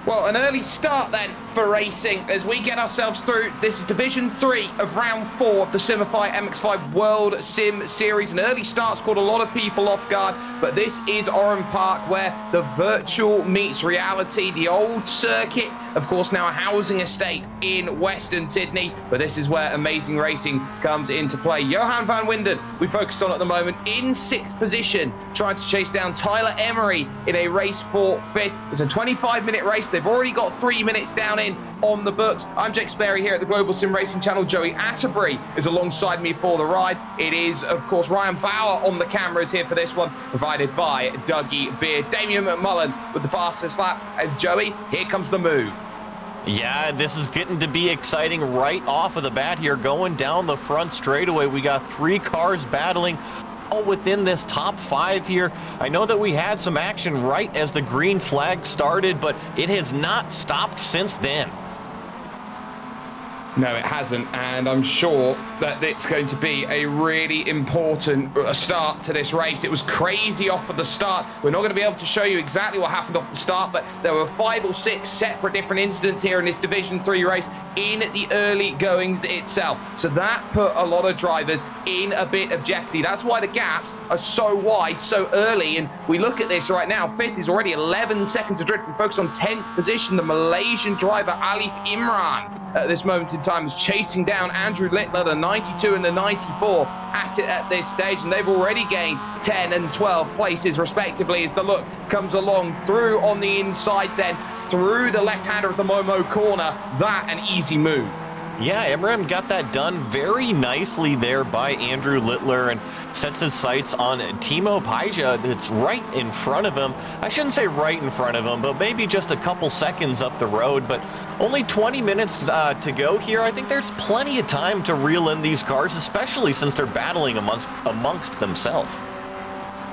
Well, an early start then for racing as we get ourselves through. This is Division 3 of Round 4 of the Simify MX5 World Sim Series. An early start's caught a lot of people off guard, but this is Oran Park where the virtual meets reality. The old circuit, of course, now a housing estate in Western Sydney, but this is where amazing racing comes into play. Johan van Winden, we focus on at the moment, in 6th position, trying to chase down Tyler Emery in a race for 5th. It's a 25-minute race. They've already got 3 minutes down in on the books. I'm Jake Sperry here at the Global SimRacing Channel. Joey Atterbury is alongside me for the ride. It is, of course, Ryan Bauer on the cameras here for this one, provided by Dougie Beard. Damian McMullen with the fastest lap. And Joey, here comes the move. Yeah, this is getting to be exciting right off of the bat here. Going down the front straightaway, we got 3 cars battling all within this top 5 here. I know that we had some action right as the green flag started, but it has not stopped since then. No, it hasn't, and I'm sure that it's going to be a really important start to this race. It was crazy off of the start. We're not going to be able to show you exactly what happened off the start, but there were 5 or 6 separate different incidents here in this Division 3 race in the early goings itself. So that put a lot of drivers in a bit of jeopardy. That's why the gaps are so wide so early, and we look at this right now. 5th is already 11 seconds adrift. We focus on 10th position. The Malaysian driver Alif Imran at this moment in time is chasing down Andrew Littler, the 92 and the 94 at it at this stage, and they've already gained 10 and 12 places respectively as the look comes along through on the inside, then through the left-hander of the Momo corner. That an easy move. Yeah, Imran got that done very nicely there by Andrew Littler and sets his sights on Timo Paija that's right in front of him. I shouldn't say right in front of him, but maybe just a couple seconds up the road, but only 20 minutes to go here. I think there's plenty of time to reel in these cars, especially since they're battling amongst themselves.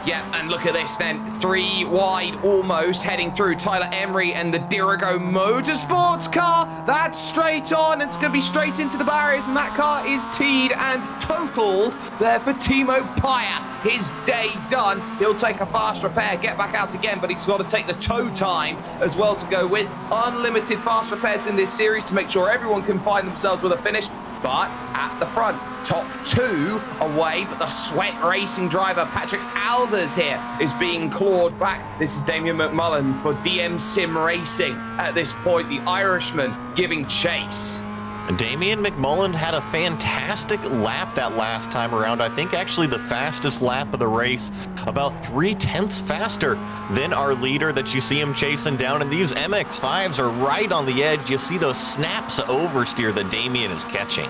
Yeah, and look at this then. 3 wide almost heading through Tyler Emery and the Dirigo Motorsports car. That's straight on. It's going to be straight into the barriers, and that car is teed and totaled there for Timo Paija. His day done. He'll take a fast repair, get back out again, but he's got to take the tow time as well to go with. Unlimited fast repairs in this series to make sure everyone can find themselves with a finish. But at the front, top 2 away, but the Sweat Racing driver Patrick Alders here is being clawed back. This is Damian McMullen for DM Sim Racing. At this point, the Irishman giving chase. Damian McMullen had a fantastic lap that last time around. I think actually the fastest lap of the race, about 3/10 faster than our leader that you see him chasing down. And these MX5s are right on the edge. You see those snaps of oversteer that Damian is catching.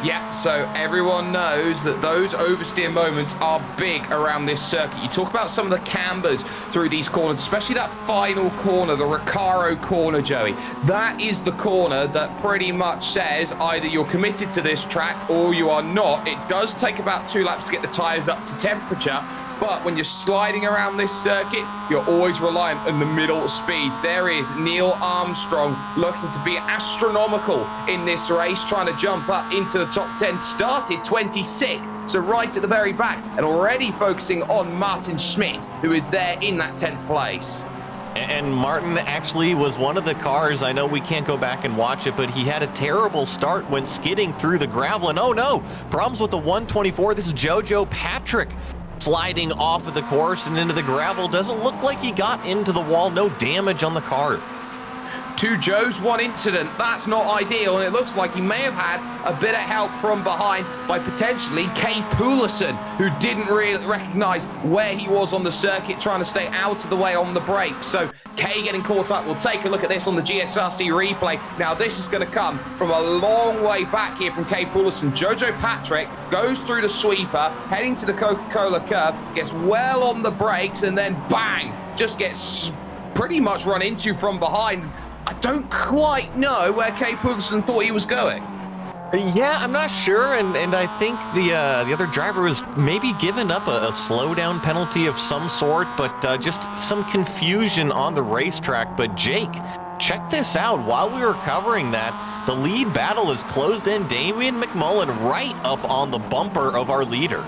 Yeah, so everyone knows that those oversteer moments are big around this circuit. You talk about some of the cambers through these corners, especially that final corner, the Recaro corner, Joey. That is the corner that pretty much says either you're committed to this track or you are not. It does take about 2 laps to get the tires up to temperature, but when you're sliding around this circuit, you're always reliant on the middle speeds. There is Neil Armstrong looking to be astronomical in this race, trying to jump up into the top 10. Started 26th, so right at the very back, and already focusing on Martin Schmidt, who is there in that 10th place. And Martin actually was one of the cars, I know we can't go back and watch it, but he had a terrible start when skidding through the gravel. And oh no, problems with the 124. This is Jojo Patrick sliding off of the course and into the gravel. Doesn't look like he got into the wall. No damage on the car. 2 Joes, 1 incident. That's not ideal, and it looks like he may have had a bit of help from behind by potentially Kay Poulsen, who didn't really recognize where he was on the circuit, trying to stay out of the way on the brakes. So Kay getting caught up. We'll take a look at this on the GSRC replay. Now, this is going to come from a long way back here from Kay Poulsen. Jojo Patrick goes through the sweeper, heading to the Coca-Cola curb, gets well on the brakes, and then bang, just gets pretty much run into from behind. I don't quite know where Kay Poulsen thought he was going. Yeah, I'm not sure, and I think the other driver was maybe given up a slowdown penalty of some sort, but just some confusion on the racetrack. But Jake, check this out. While we were covering that, the lead battle is closed in. Damian McMullen right up on the bumper of our leader.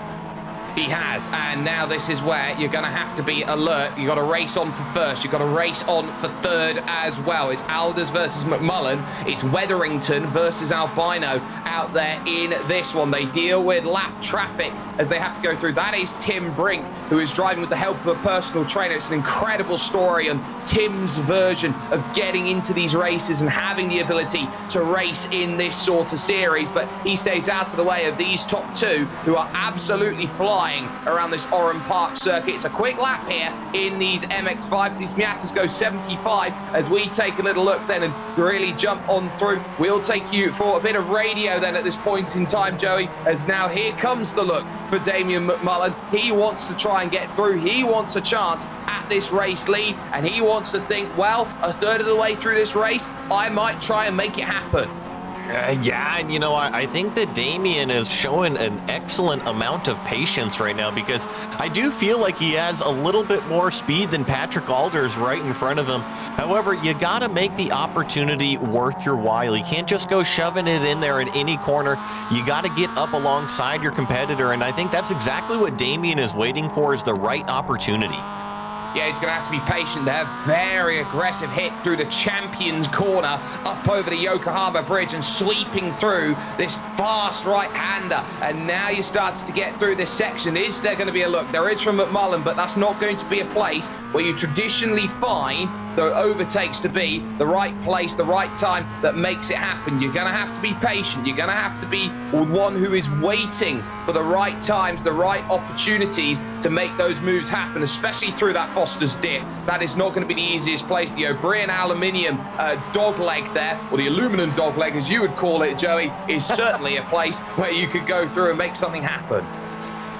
He has, and now this is where you're going to have to be alert. You've got to race on for first. You've got to race on for third as well. It's Alders versus McMullen. It's Wetherington versus Albino out there in this one. They deal with lap traffic as they have to go through. That is Tim Brink, who is driving with the help of a personal trainer. It's an incredible story on Tim's version of getting into these races and having the ability to race in this sort of series, but he stays out of the way of these top two who are absolutely flying around this Oran Park circuit. It's a quick lap here in these MX5s. These Miatas go 75 as we take a little look then and really jump on through. We'll take you for a bit of radio then at this point in time, Joey, as now here comes the look for Damien McMullen. He wants to try and get through. He wants a chance at this race lead, and he wants to think, well, a third of the way through this race, I might try and make it happen. Yeah, and I think that Damien is showing an excellent amount of patience right now, because I do feel like he has a little bit more speed than Patrick Alders right in front of him. However, you got to make the opportunity worth your while. You can't just go shoving it in there in any corner. You got to get up alongside your competitor, and I think that's exactly what Damien is waiting for, is the right opportunity. Yeah, he's going to have to be patient there. Very aggressive hit through the Champions Corner, up over the Yokohama Bridge and sweeping through this fast right-hander. And now you started to get through this section. Is there going to be a look? There is from McMullen, but that's not going to be a place where you traditionally find the overtakes to be the right place, the right time that makes it happen. You're going to have to be patient. You're going to have to be with one who is waiting for the right times, the right opportunities to make those moves happen, especially through that Foster's dip. That is not going to be the easiest place. The O'Brien aluminium dog leg there, or the aluminum dog leg as you would call it, Joey, is certainly a place where you could go through and make something happen.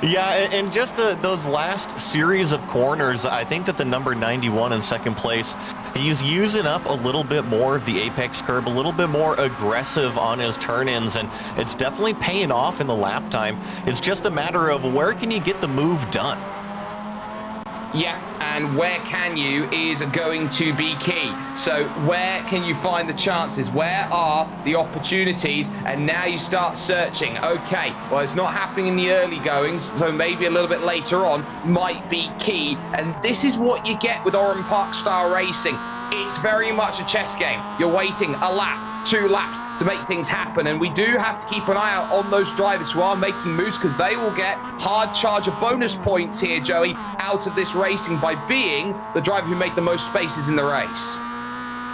Yeah, and just those last series of corners, I think that the number 91 in second place, he's using up a little bit more of the apex curb, a little bit more aggressive on his turn-ins, and it's definitely paying off in the lap time. It's just a matter of where can you get the move done? Yeah, and where can you is going to be key. So where can you find the chances? Where are the opportunities? And now you start searching. Okay, well, it's not happening in the early goings, so maybe a little bit later on might be key. And this is what you get with Oran Park style racing. It's very much a chess game. You're waiting a lap, 2 laps to make things happen, and we do have to keep an eye out on those drivers who are making moves, because they will get hard charger bonus points here, Joey, out of this racing by being the driver who made the most spaces in the race.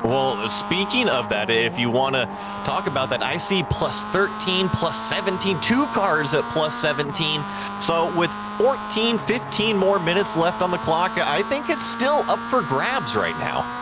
Well, speaking of that, if you want to talk about that, I see plus 13, plus 17, 2 cars at plus 17. So with 14, 15 more minutes left on the clock, I think it's still up for grabs right now.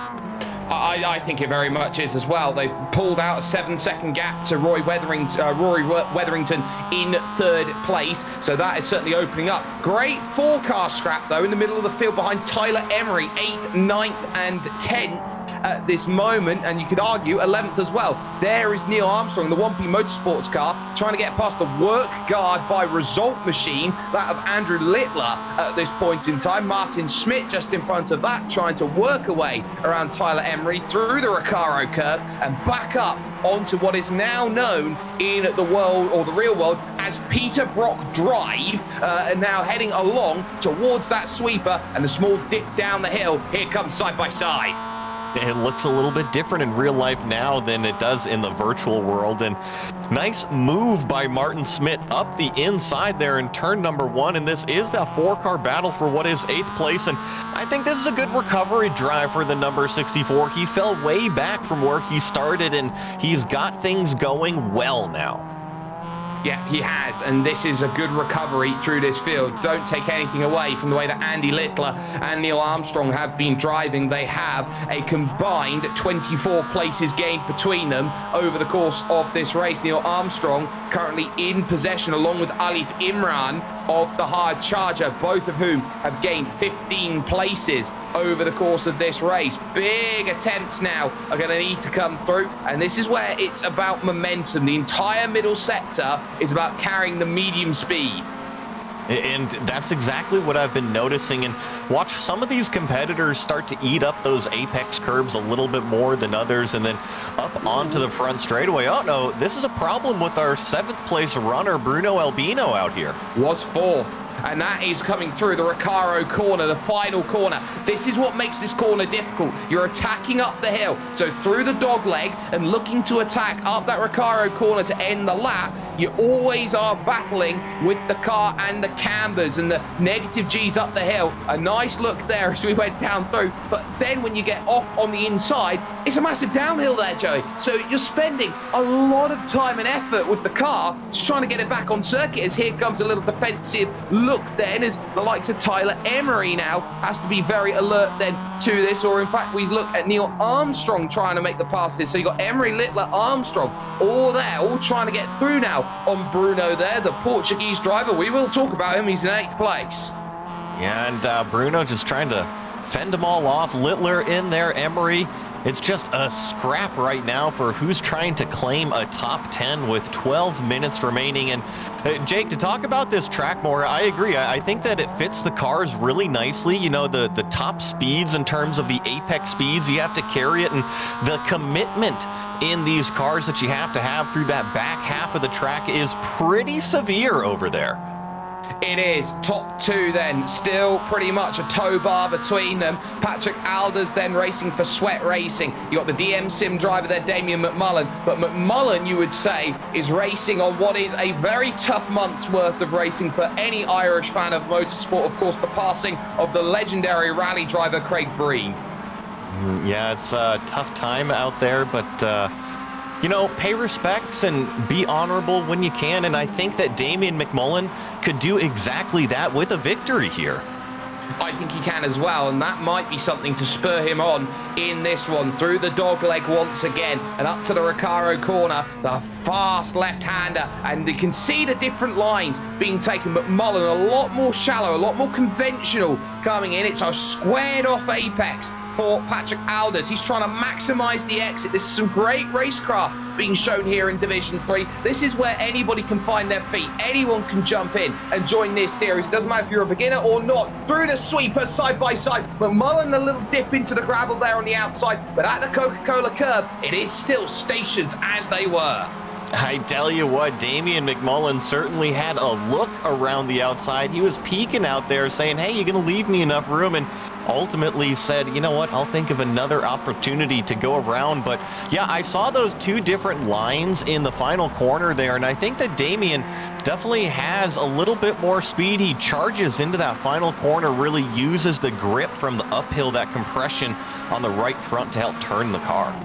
I think it very much is as well. They've pulled out a 7-second gap to Rory Wetherington in third place, so that is certainly opening up. Great 4-car scrap, though, in the middle of the field behind Tyler Emery, 8th, 9th, and 10th at this moment, and you could argue 11th as well. There is Neil Armstrong, the 1P Motorsports car, trying to get past the work guard by Result Machine, that of Andrew Littler at this point in time. Martin Schmidt just in front of that, trying to work away around Tyler Emery through the Recaro curve and back up onto what is now known in the world, or the real world, as Peter Brock Drive, and now heading along towards that sweeper and the small dip down the hill. Here comes side by side. It looks a little bit different in real life now than it does in the virtual world. And nice move by Martin Schmidt up the inside there in turn number 1. And this is that 4-car battle for what is 8th place. And I think this is a good recovery drive for the number 64. He fell way back from where he started, and he's got things going well now. Yeah, he has, and this is a good recovery through this field. Don't take anything away from the way that Andy Littler and Neil Armstrong have been driving. They have a combined 24 places gained between them over the course of this race. Neil Armstrong currently in possession, along with Alif Imran of the hard charger, both of whom have gained 15 places over the course of this race. Big attempts now are going to need to come through, and this is where it's about momentum. The entire middle sector is about carrying the medium speed. And that's exactly what I've been noticing. And watch some of these competitors start to eat up those apex curbs a little bit more than others, and then up onto the front straightaway. Oh no, this is a problem with our 7th place runner, Bruno Albino, out here. Was 4th. and that is coming through the Recaro corner, the final corner. This is what makes this corner difficult. You're attacking up the hill, so through the dog leg and looking to attack up that Recaro corner to end the lap, you always are battling with the car and the cambers and the negative G's up the hill. A nice look there as we went down through, but then when you get off on the inside, it's a massive downhill there, Joey. So you're spending a lot of time and effort with the car just trying to get it back on circuit, as here comes a little defensive look then, as the likes of Tyler Emery now has to be very alert then to this, or in fact we look at Neil Armstrong trying to make the passes. So you got Emery, Littler, Armstrong all there, all trying to get through now on Bruno there, the Portuguese driver. We will talk about him, he's in 8th place. Yeah, and Bruno just trying to fend them all off. Littler in there, Emery. It's just a scrap right now for who's trying to claim a top 10 with 12 minutes remaining. And Jake, to talk about this track more, I agree. I think that it fits the cars really nicely. You know, the top speeds in terms of the apex speeds, you have to carry it, and the commitment in these cars that you have to have through that back half of the track is pretty severe over there. It is. Top two then, still pretty much a tow bar between them. Patrick Alders then racing for Sweat Racing. You got the DM Sim driver there, Damien McMullen. But McMullen, you would say, is racing on what is a very tough month's worth of racing for any Irish fan of motorsport. Of course, the passing of the legendary rally driver Craig Breen. Yeah, it's a tough time out there, but you know, pay respects and be honorable when you can, and I think that Damien McMullen could do exactly that with a victory here. I think he can as well, and that might be something to spur him on in this one. Through the dog leg once again, and up to the Recaro corner, the fast left-hander, and you can see the different lines being taken. McMullen a lot more shallow, a lot more conventional coming in. It's a squared off apex for Patrick Alders. He's trying to maximize the exit. This is some great racecraft being shown here in Division 3. This is where anybody can find their feet. Anyone can jump in and join this series. It doesn't matter if you're a beginner or not. Through the sweeper, side by side. McMullen, a little dip into the gravel there on the outside, but at the Coca-Cola curb, it is still stations as they were. I tell you what, Damien McMullen certainly had a look around the outside. He was peeking out there saying, hey, you're going to leave me enough room, and ultimately said, you know what, I'll think of another opportunity to go around. But yeah, I saw those two different lines in the final corner there, and I think that Damien definitely has a little bit more speed. He charges into that final corner, really uses the grip from the uphill, that compression on the right front to help turn the car.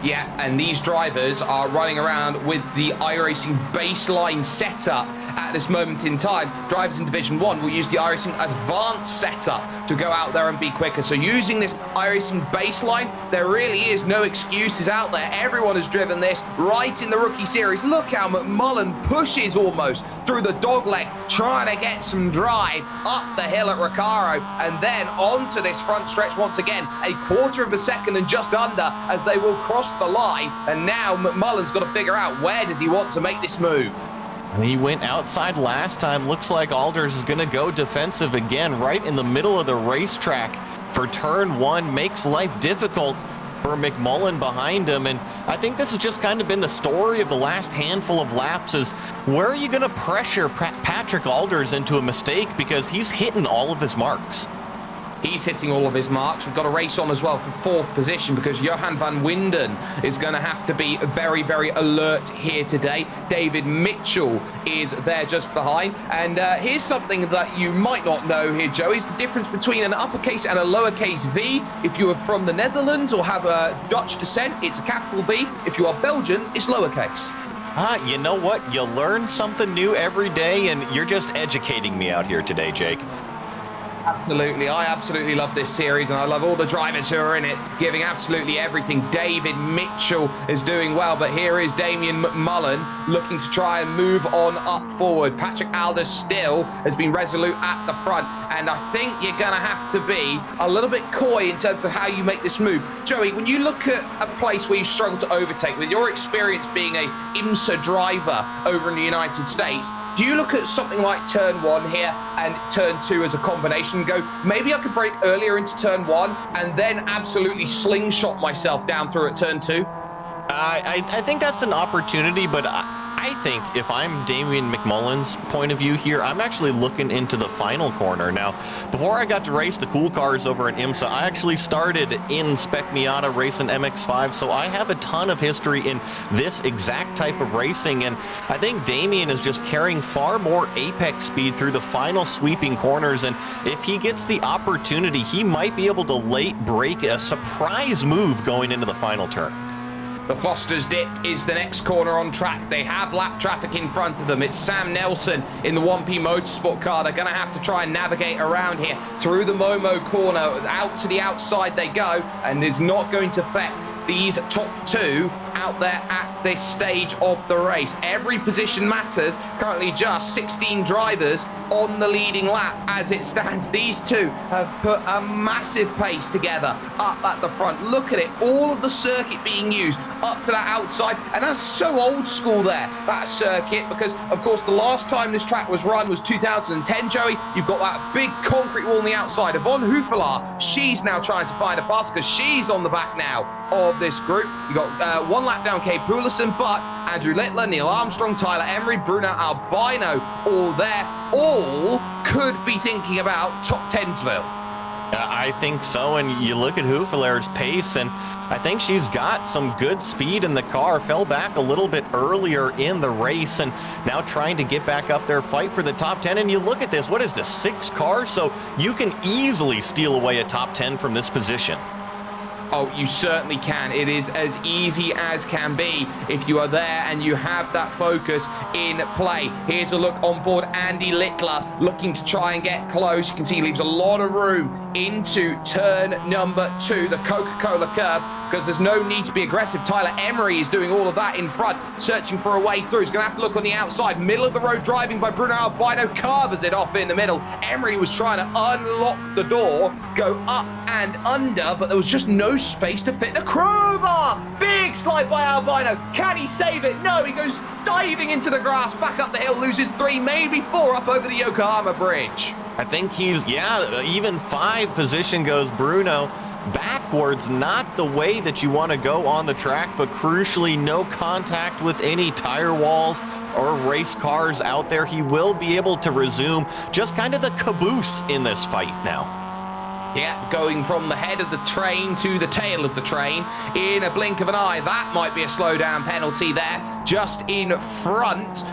Yeah, and these drivers are running around with the iRacing baseline setup at this moment in time. Drivers in Division 1 will use the iRacing advanced setup to go out there and be quicker. So using this iRacing baseline, there really is no excuses out there. Everyone has driven this right in the rookie series. Look how McMullen pushes almost through the dogleg, trying to get some drive up the hill at Recaro, and then onto this front stretch once again, a quarter of a second and just under as they will cross the line. And now McMullen's got to figure out where does he want to make this move. He went outside last time. Looks like Alders is going to go defensive again, right in the middle of the racetrack for turn one. Makes life difficult for McMullen behind him. And I think this has just kind of been the story of the last handful of laps, is where are you going to pressure Patrick Alders into a mistake, because he's hitting all of his marks. He's hitting all of his marks. We've got a race on as well for fourth position, because Johan van Winden is going to have to be very, very alert here today. David Mitchell is there just behind. And here's something that you might not know here, Joey, is the difference between an uppercase and a lowercase V. If you are from the Netherlands or have a Dutch descent, it's a capital V. If you are Belgian, it's lowercase. You know what? You learn something new every day, and you're just educating me out here today, Jake. Absolutely. I absolutely love this series, and I love all the drivers who are in it, giving absolutely everything. David Mitchell is doing well, but here is Damien McMullen looking to try and move on up forward. Patrick Alders still has been resolute at the front, and I think you're going to have to be a little bit coy in terms of how you make this move. Joey, when you look at a place where you struggle to overtake, with your experience being a IMSA driver over in the United States, do you look at something like turn one here and turn two as a combination and go, maybe I could break earlier into turn one and then absolutely slingshot myself down through at turn two? I think that's an opportunity, but I I think if I'm Damian McMullen's point of view here, I'm actually looking into the final corner. Now, before I got to race the cool cars over in IMSA, I actually started in Spec Miata racing MX5, so I have a ton of history in this exact type of racing, and I think Damian is just carrying far more apex speed through the final sweeping corners, and if he gets the opportunity, he might be able to late break a surprise move going into the final turn. The Foster's Dip is the next corner on track. They have lap traffic in front of them. It's Sam Nelson in the 1P Motorsport car. They're going to have to try and navigate around here through the Momo corner. Out to the outside they go, and is not going to affect these top two out there at this stage of the race. Every position matters. Currently just 16 drivers on the leading lap as it stands. These two have put a massive pace together up at the front. Look at it, all of the circuit being used up to that outside, and that's so old school there, that circuit, because of course the last time this track was run was 2010, Joey. You've got that big concrete wall on the outside. Yvonne Hoefelaar, she's now trying to find a pass because she's on the back now of this group. You got one lap down Kay Poulison, but Andrew Littler, Neil Armstrong, Tyler Emery, Bruno Albino, all there, all could be thinking about top 10'sville. I think so, and you look at Hoefelaar's pace, and I think she's got some good speed in the car. Fell back a little bit earlier in the race, and now trying to get back up there, fight for the top 10. And you look at this, what is this, 6 cars? So you can easily steal away a top 10 from this position. Oh, you certainly can. It is as easy as can be if you are there and you have that focus in play. Here's a look on board Andy Littler, looking to try and get close. You can see he leaves a lot of room into turn number 2, the Coca-Cola curb, because there's no need to be aggressive. Tyler Emery is doing all of that in front, searching for a way through. He's going to have to look on the outside. Middle of the road driving by Bruno Albino, carves it off in the middle. Emery was trying to unlock the door, go up and under, but there was just no space to fit the crowbar. Big slide by Albino. Can he save it? No, he goes diving into the grass, back up the hill, loses 3, maybe 4 up over the Yokohama Bridge. I think he's, even 5 position goes Bruno. Backwards, not the way that you want to go on the track, but crucially no contact with any tire walls or race cars out there. He will be able to resume just kind of the caboose in this fight now. Yeah, going from the head of the train to the tail of the train in a blink of an eye. That might be a slowdown penalty there, just in front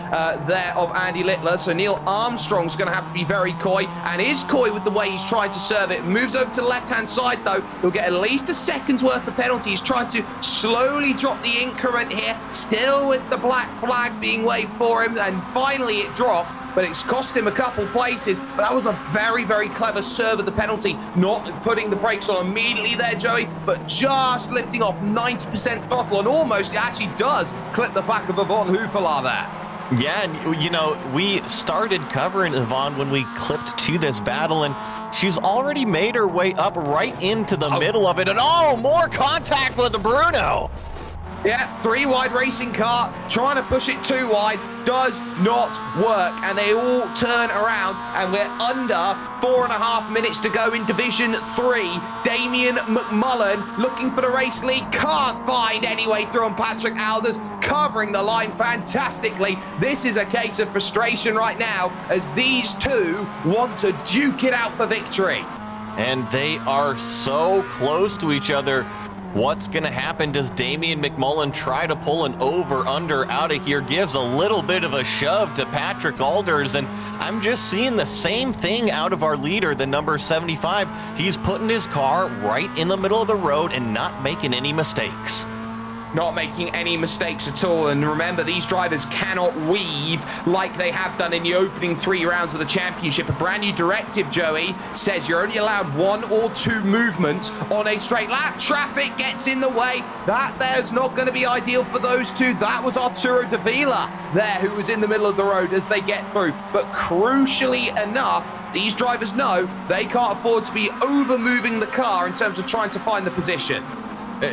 there of Andy Littler. So Neil Armstrong's going to have to be very coy, and is coy with the way he's trying to serve it. Moves over to the left-hand side, though. He'll get at least a second's worth of penalty. He's trying to slowly drop the increment here, still with the black flag being waved for him, and finally it dropped. But it's cost him a couple places. But that was a very, very clever serve of the penalty. Not putting the brakes on immediately there, Joey, but just lifting off 90% throttle, and almost it actually does clip the back of Yvonne Hoefelaar there. Yeah, and you know, we started covering Yvonne when we clipped to this battle, and she's already made her way up right into the middle of it, and more contact with Bruno. Yeah, 3 wide racing car, trying to push it 2 wide, does not work, and they all turn around, and we're under 4.5 minutes to go in Division 3. Damian McMullen looking for the race lead, can't find any way through on Patrick Alders, covering the line fantastically. This is a case of frustration right now, as these two want to duke it out for victory. And they are so close to each other. What's going to happen? Does Damian McMullen try to pull an over-under out of here? Gives a little bit of a shove to Patrick Alders, and I'm just seeing the same thing out of our leader, the number 75. He's putting his car right in the middle of the road and not making any mistakes. Not making any mistakes at all. And remember, these drivers cannot weave like they have done in the opening 3 rounds of the championship. A brand new directive, Joey, says you're only allowed 1 or 2 movements on a straight lap. Traffic gets in the way. That there's not going to be ideal for those two. That was Arturo Davila there, who was in the middle of the road as they get through. But crucially enough, these drivers know they can't afford to be over-moving the car in terms of trying to find the position.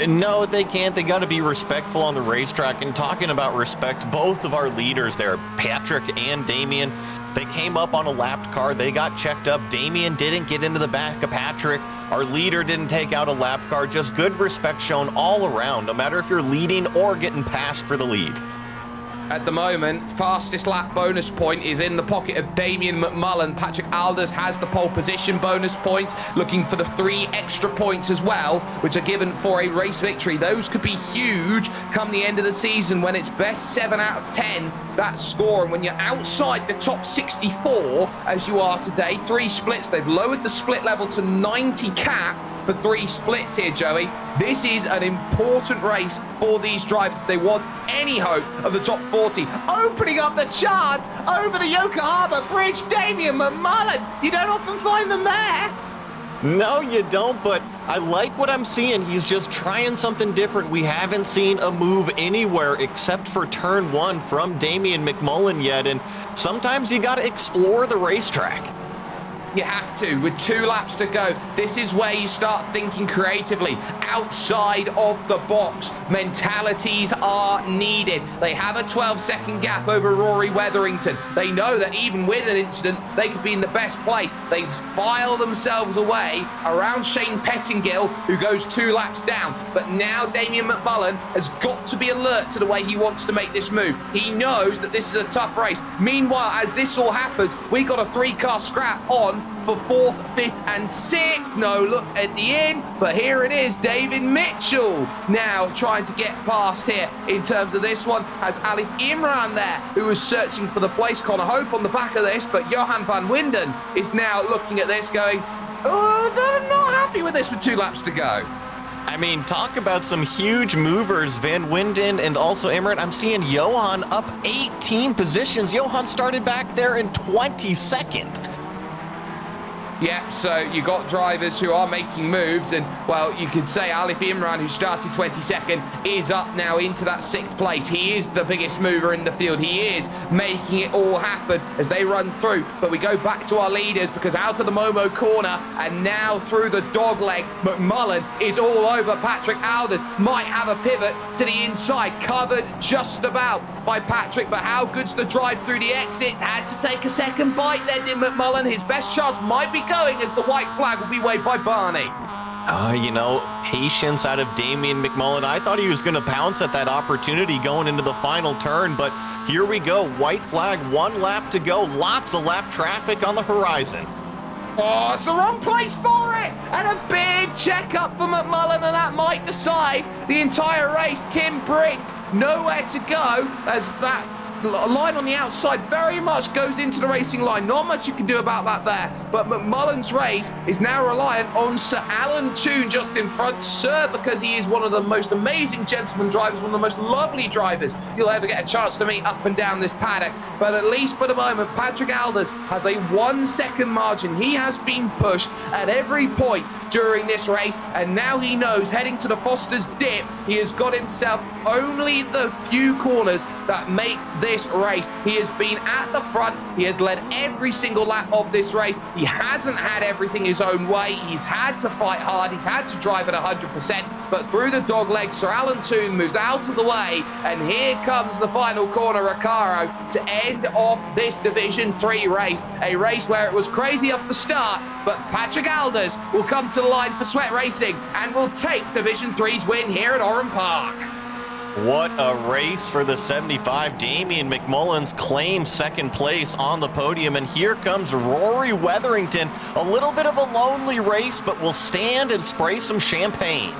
No, they can't. They got to be respectful on the racetrack. And talking about respect, both of our leaders there, Patrick and Damian, they came up on a lapped car. They got checked up. Damian didn't get into the back of Patrick. Our leader didn't take out a lapped car. Just good respect shown all around, no matter if you're leading or getting passed for the lead. At the moment, fastest lap bonus point is in the pocket of Damien McMullen. Patrick Alders has the pole position bonus point, looking for the 3 extra points as well, which are given for a race victory. Those could be huge come the end of the season when it's best 7 out of 10, that score. And when you're outside the top 64, as you are today, 3 splits, they've lowered the split level to 90 cap for 3 splits here, Joey. This is an important race for these drivers. They want any hope of the top 40. Opening up the charts over the Yokohama Bridge, Damien McMullen. You don't often find them there. No, you don't, but I like what I'm seeing. He's just trying something different. We haven't seen a move anywhere except for turn 1 from Damien McMullen yet, and sometimes you got to explore the racetrack. You have to. With 2 laps to go, this is where you start thinking creatively, outside of the box. Mentalities are needed. They have a 12-second gap over Rory Wetherington. They know that even with an incident, they could be in the best place. They file themselves away around Shane Pettingill, who goes 2 laps down. But now Damien McMullen has got to be alert to the way he wants to make this move. He knows that this is a tough race. Meanwhile, as this all happens, we got a 3-car scrap on for 4th, 5th, and 6th. No look at the end, but here it is. David Mitchell now trying to get past here in terms of this one. Has Alif Imran there, who was searching for the place. Connor Hope on the back of this, but Johan van Winden is now looking at this going, oh, they're not happy with this with 2 laps to go. I mean, talk about some huge movers, Van Winden and also Imran. I'm seeing Johan up 18 positions. Johan started back there in 22nd. Yeah, so you got drivers who are making moves, and, well, you could say Alif Imran, who started 22nd, is up now into that 6th place. He is the biggest mover in the field. He is making it all happen as they run through. But we go back to our leaders, because out of the Momo corner and now through the dogleg, McMullen is all over Patrick Alders. Might have a pivot to the inside, covered just about by Patrick, but how good's the drive through the exit? Had to take a second bite there, did McMullen. His best chance might be going as the white flag will be waved by Barney. You know, patience out of Damien McMullen. I thought he was going to pounce at that opportunity going into the final turn, but here we go. White flag, 1 lap to go. Lots of lap traffic on the horizon. Oh, it's the wrong place for it! And a big checkup for McMullen, and that might decide the entire race. Tim Brink, nowhere to go as that line on the outside very much goes into the racing line. Not much you can do about that there, but McMullen's race is now reliant on Sir Alan Toon just in front. Sir, because he is one of the most amazing gentleman drivers, one of the most lovely drivers you'll ever get a chance to meet up and down this paddock. But at least for the moment, Patrick Alders has a 1-second margin. He has been pushed at every point during this race, and now he knows heading to the Foster's dip, he has got himself only the few corners that make this race. He has been at the front. He has led every single lap of this race. He hasn't had everything his own way. He's had to fight hard. He's had to drive at 100%, but through the dog leg, Sir Alan Toon moves out of the way, and here comes the final corner, Recaro, to end off this Division 3 race, a race where it was crazy off the start, but Patrick Alders will come to the line for Sweat Racing and will take Division 3's win here at Oran Park. What a race for the 75. Damien McMullen's claimed 2nd place on the podium, and here comes Rory Wetherington. A little bit of a lonely race, but will stand and spray some champagne.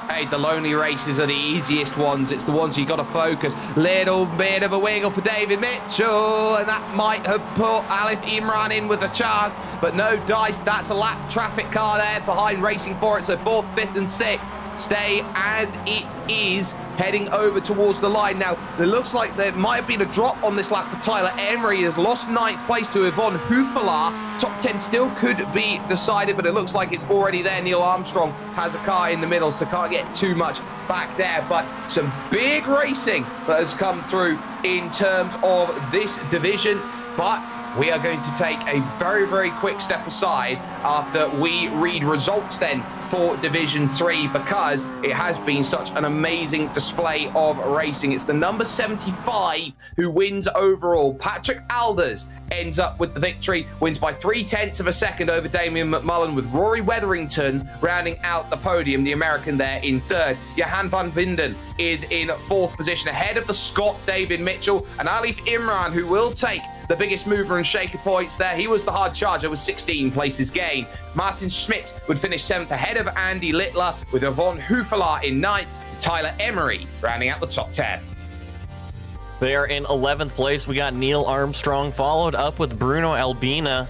Hey, the lonely races are the easiest ones. It's the ones you got to focus. Little bit of a wiggle for David Mitchell, and that might have put Alif Imran in with a chance, but no dice. That's a lap traffic car there behind racing for it, so 4th, 5th, and 6th stay as it is, heading over towards the line. Now, it looks like there might have been a drop on this lap for Tyler Emery. He has lost 9th place to Yvonne Hufelar. Top 10 still could be decided, but it looks like it's already there. Neil Armstrong has a car in the middle, so can't get too much back there. But some big racing that has come through in terms of this division. But we are going to take a very, very quick step aside after we read results then for Division 3 because it has been such an amazing display of racing. It's the number 75 who wins overall. Patrick Alders ends up with the victory, wins by 0.3 of a second over Damien McMullen, with Rory Wetherington rounding out the podium, the American there in third. Johan van Vinden is in fourth position, ahead of the Scot David Mitchell and Alif Imran, who will take the biggest mover and shaker points there. He was the hard charger with 16 places gained. Martin Schmidt would finish 7th ahead of Andy Littler, with Yvonne Hufelaar in 9th, Tyler Emery rounding out the top 10. There in 11th place, we got Neil Armstrong, followed up with Bruno Albina,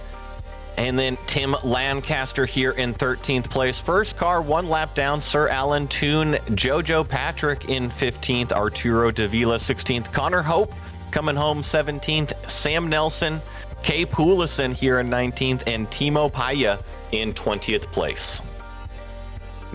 and then Tim Lancaster here in 13th place. First car, 1 lap down, Sir Alan Toon, Jojo Patrick in 15th, Arturo Davila 16th, Connor Hope coming home 17th, Sam Nelson, Kay Poulison here in 19th, and Timo Paya in 20th place.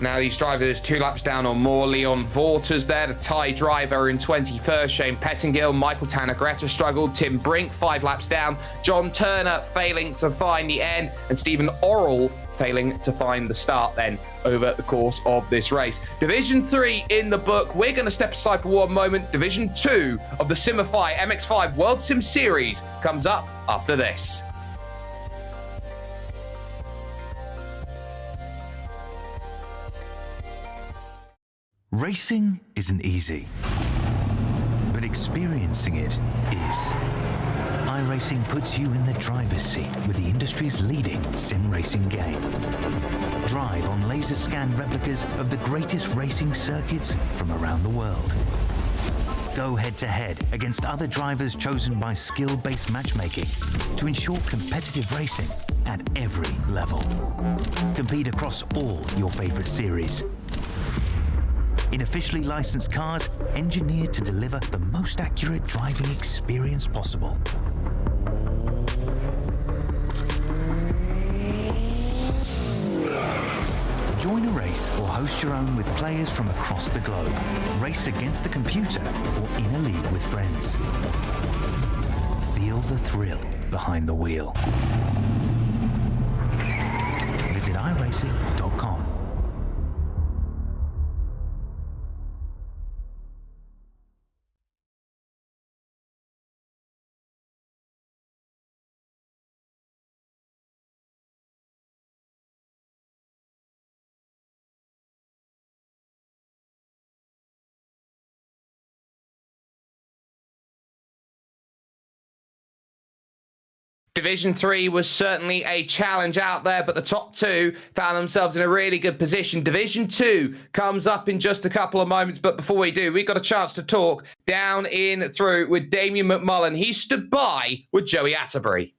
Now these drivers 2 laps down or more. Leon Vorters there, the Thai driver in 21st. Shane Pettingill, Michael Tanner-Greta struggled. Tim Brink 5 laps down. John Turner failing to find the end. And Stephen Orrell failing to find the start then over the course of this race. Division 3 in the book. We're going to step aside for one moment. Division 2 of the Simify MX5 World Sim Series comes up after this. Racing isn't easy, but experiencing it is. iRacing puts you in the driver's seat with the industry's leading sim racing game. Drive on laser scan replicas of the greatest racing circuits from around the world. Go head-to-head against other drivers chosen by skill-based matchmaking to ensure competitive racing at every level. Compete across all your favorite series. In officially licensed cars, engineered to deliver the most accurate driving experience possible. Join a race or host your own with players from across the globe. Race against the computer or in a league with friends. Feel the thrill behind the wheel. Visit iRacing.com. Division 3 was certainly a challenge out there, but the top 2 found themselves in a really good position. Division 2 comes up in just a couple of moments, but before we do, we got a chance to talk down in through with Damien McMullen. He stood by with Joey Atterbury.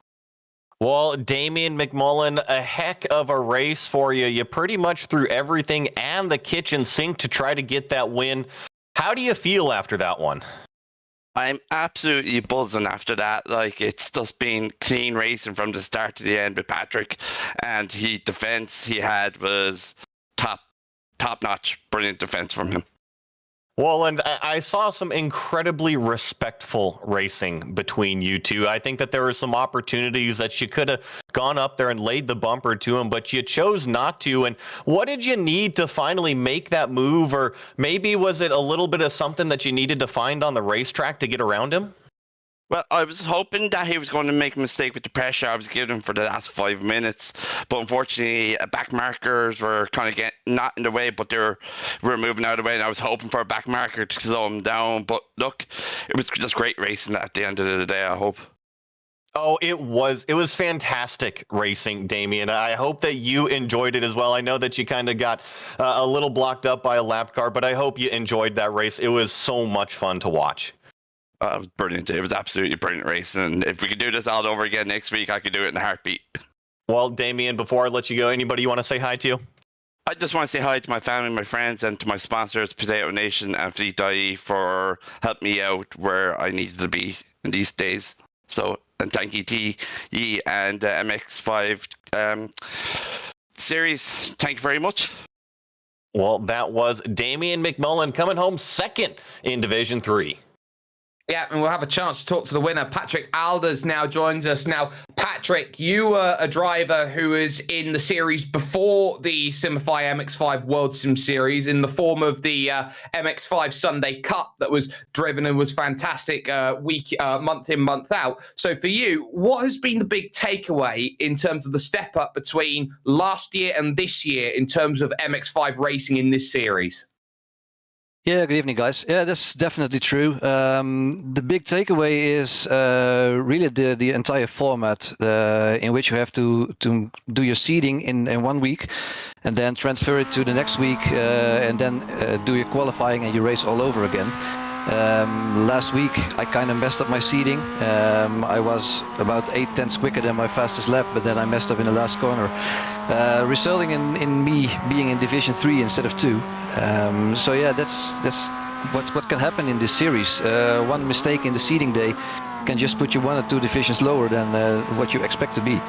Well, Damien McMullen, a heck of a race for you. You pretty much threw everything and the kitchen sink to try to get that win. How do you feel after that one? I'm absolutely buzzing after that. Like, it's just been clean racing from the start to the end with Patrick, and defense he had was top notch, brilliant defense from him. Well, and I saw some incredibly respectful racing between you two. I think that there were some opportunities that you could have gone up there and laid the bumper to him, but you chose not to. And what did you need to finally make that move? Or maybe was it a little bit of something that you needed to find on the racetrack to get around him? Well, I was hoping that he was going to make a mistake with the pressure I was giving him for the last 5 minutes, but unfortunately, back markers were kind of not in the way, but we were moving out of the way, and I was hoping for a back marker to slow him down. But look, it was just great racing at the end of the day, I hope. Oh, it was fantastic racing, Damien. I hope that you enjoyed it as well. I know that you kind of got a little blocked up by a lap car, but I hope you enjoyed that race. It was so much fun to watch. It was brilliant. It was absolutely brilliant racing. And if we could do this all over again next week, I could do it in a heartbeat. Well, Damien, before I let you go, anybody you want to say hi to? I just want to say hi to my family, my friends, and to my sponsors, Potato Nation and Fleet.ie, for helping me out where I needed to be in these days. So, and thank you, TE and MX5 series. Thank you very much. Well, that was Damien McMullen coming home second in Division 3. Yeah, and we'll have a chance to talk to the winner. Patrick Alders now joins us. Now, Patrick, you were a driver who was in the series before the Simify MX5 World Sim Series in the form of the MX5 Sunday Cup that was driven and was fantastic month in, month out. So for you, what has been the big takeaway in terms of the step up between last year and this year in terms of MX5 racing in this series? Yeah, good evening, guys. Yeah, that's definitely true. The big takeaway is really the entire format in which you have to do your seeding in 1 week and then transfer it to the next week and then do your qualifying and you race all over again. Last week I kind of messed up my seeding. I was about 8/10 quicker than my fastest lap, but then I messed up in the last corner, resulting in me being in Division 3 instead of 2. So yeah, that's what can happen in this series. One mistake in the seeding day can just put you 1 or 2 divisions lower than what you expect to be.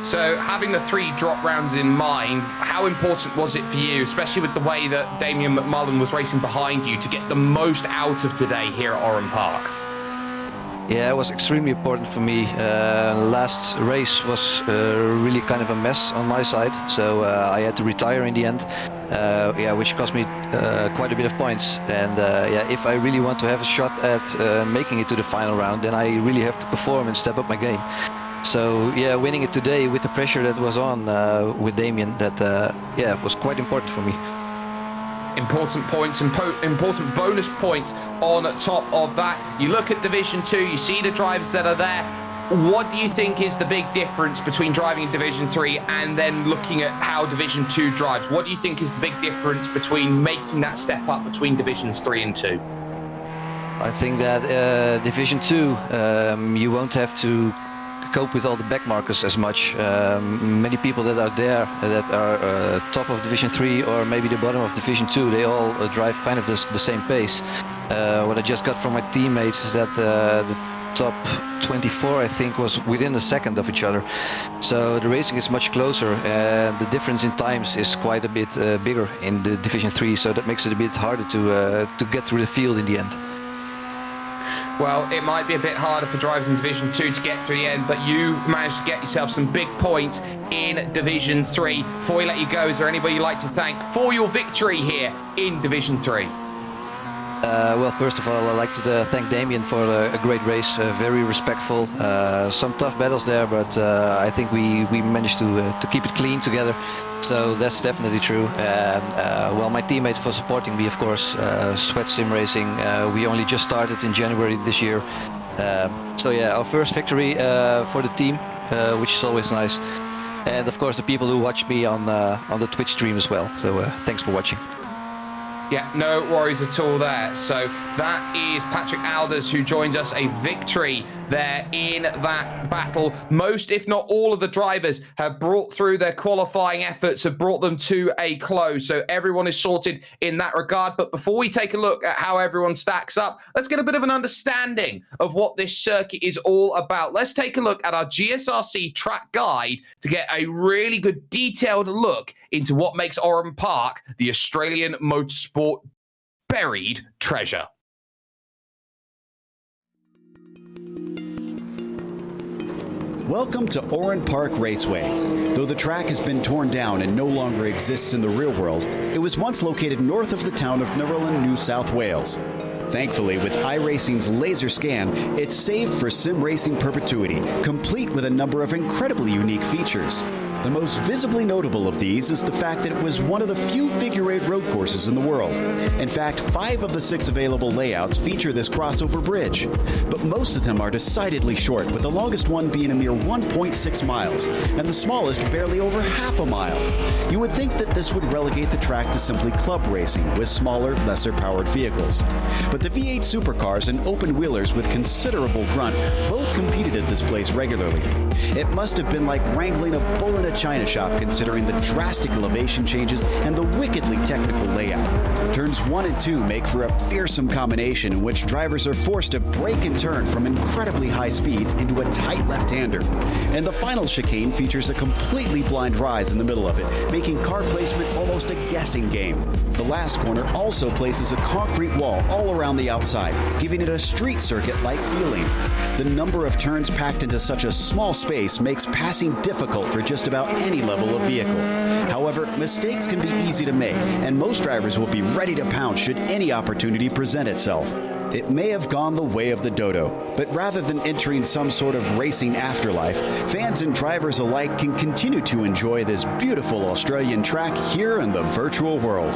So having the 3 drop rounds in mind, how important was it for you, especially with the way that Damien McMullen was racing behind you, to get the most out of today here at Oran Park? Yeah, it was extremely important for me. Last race was really kind of a mess on my side, so I had to retire in the end, which cost me quite a bit of points. And if I really want to have a shot at making it to the final round, then I really have to perform and step up my game. So yeah, winning it today with the pressure that was on with Damien, that was quite important for me. Important points and important bonus points on top of that. You look at Division 2, you see the drivers that are there. What do you think is the big difference between driving in Division 3 and then looking at how Division 2 drives? What do you think is the big difference between making that step up between Divisions 3 and 2? I think that Division 2, you won't have to cope with all the back markers as much. Many people that are there that are top of Division 3 or maybe the bottom of Division 2, they all drive kind of the same pace. What I just got from my teammates is that the top 24, I think, was within a second of each other. So the racing is much closer and the difference in times is quite a bit bigger in the Division 3, so that makes it a bit harder to get through the field in the end. Well, it might be a bit harder for drivers in Division 2 to get through the end, but you managed to get yourself some big points in Division 3. Before we let you go, is there anybody you'd like to thank for your victory here in Division 3? Well, first of all, I'd like to thank Damien for a great race, very respectful. Some tough battles there, but I think we managed to keep it clean together. So that's definitely true. And well, my teammates for supporting me, of course. Sweat Sim Racing. We only just started in January this year. So yeah, our first victory for the team, which is always nice. And of course, the people who watch me on the Twitch stream as well. So thanks for watching. Yeah, no worries at all there. So that is Patrick Alders, who joins us, a victory there in that battle. Most, if not all, of the drivers have brought through their qualifying efforts, have brought them to a close. So everyone is sorted in that regard. But before we take a look at how everyone stacks up, let's get a bit of an understanding of what this circuit is all about. Let's take a look at our GSRC track guide to get a really good detailed look into what makes Oran Park the Australian motorsport buried treasure. Welcome to Oran Park Raceway. Though the track has been torn down and no longer exists in the real world, it was once located north of the town of Narellan, New South Wales. Thankfully, with iRacing's laser scan, it's saved for sim racing perpetuity, complete with a number of incredibly unique features. The most visibly notable of these is the fact that it was one of the few figure-8 road courses in the world. In fact, 5 of the 6 available layouts feature this crossover bridge, but most of them are decidedly short, with the longest one being a mere 1.6 miles, and the smallest barely over half a mile. You would think that this would relegate the track to simply club racing, with smaller, lesser-powered vehicles. But the V8 supercars and open-wheelers with considerable grunt both competed at this place regularly. It must have been like wrangling a bull in a china shop, considering the drastic elevation changes and the wickedly technical layout. Turns 1 and 2 make for a fearsome combination in which drivers are forced to brake and turn from incredibly high speeds into a tight left-hander. And the final chicane features a completely blind rise in the middle of it, making car placement almost a guessing game. The last corner also places a concrete wall all around around the outside, giving it a street circuit-like feeling. The number of turns packed into such a small space makes passing difficult for just about any level of vehicle. However, mistakes can be easy to make, and most drivers will be ready to pounce should any opportunity present itself. It may have gone the way of the dodo, but rather than entering some sort of racing afterlife, fans and drivers alike can continue to enjoy this beautiful Australian track here in the virtual world.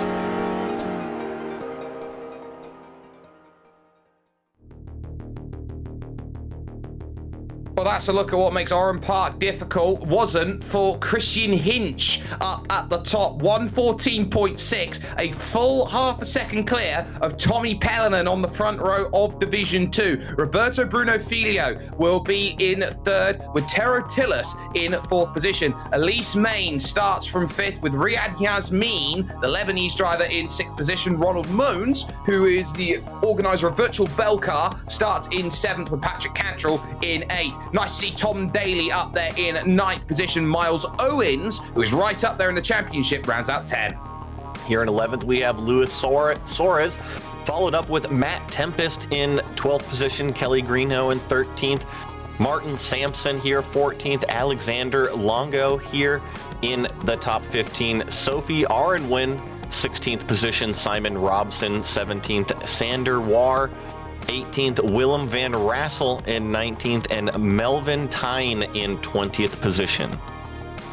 Well, that's a look at what makes Oran Park difficult. Wasn't for Christian Hinch up at the top, 114.6, a full half a second clear of Tommy Pellinan on the front row of Division 2. Roberto Bruno Filio will be in third, with Tero Tillis in fourth position. Elise Main starts from fifth, with Riyad Yasmin, the Lebanese driver, in sixth position. Ronald Moons, who is the organizer of Virtual Bell Car, starts in seventh, with Patrick Cantrell in eighth. Nice to see Tom Daly up there in ninth position. Miles Owens, who is right up there in the championship, rounds out 10. Here in 11th, we have Luis Suarez, followed up with Matt Tempest in 12th position, Kelly Greenhow in 13th, Martin Sampson here 14th, Alexander Longo here in the top 15, Sophie Arenwin 16th position, Simon Robson 17th, Sander War 18th, Willem van Rassel in 19th, and Melvin Tyne in 20th position.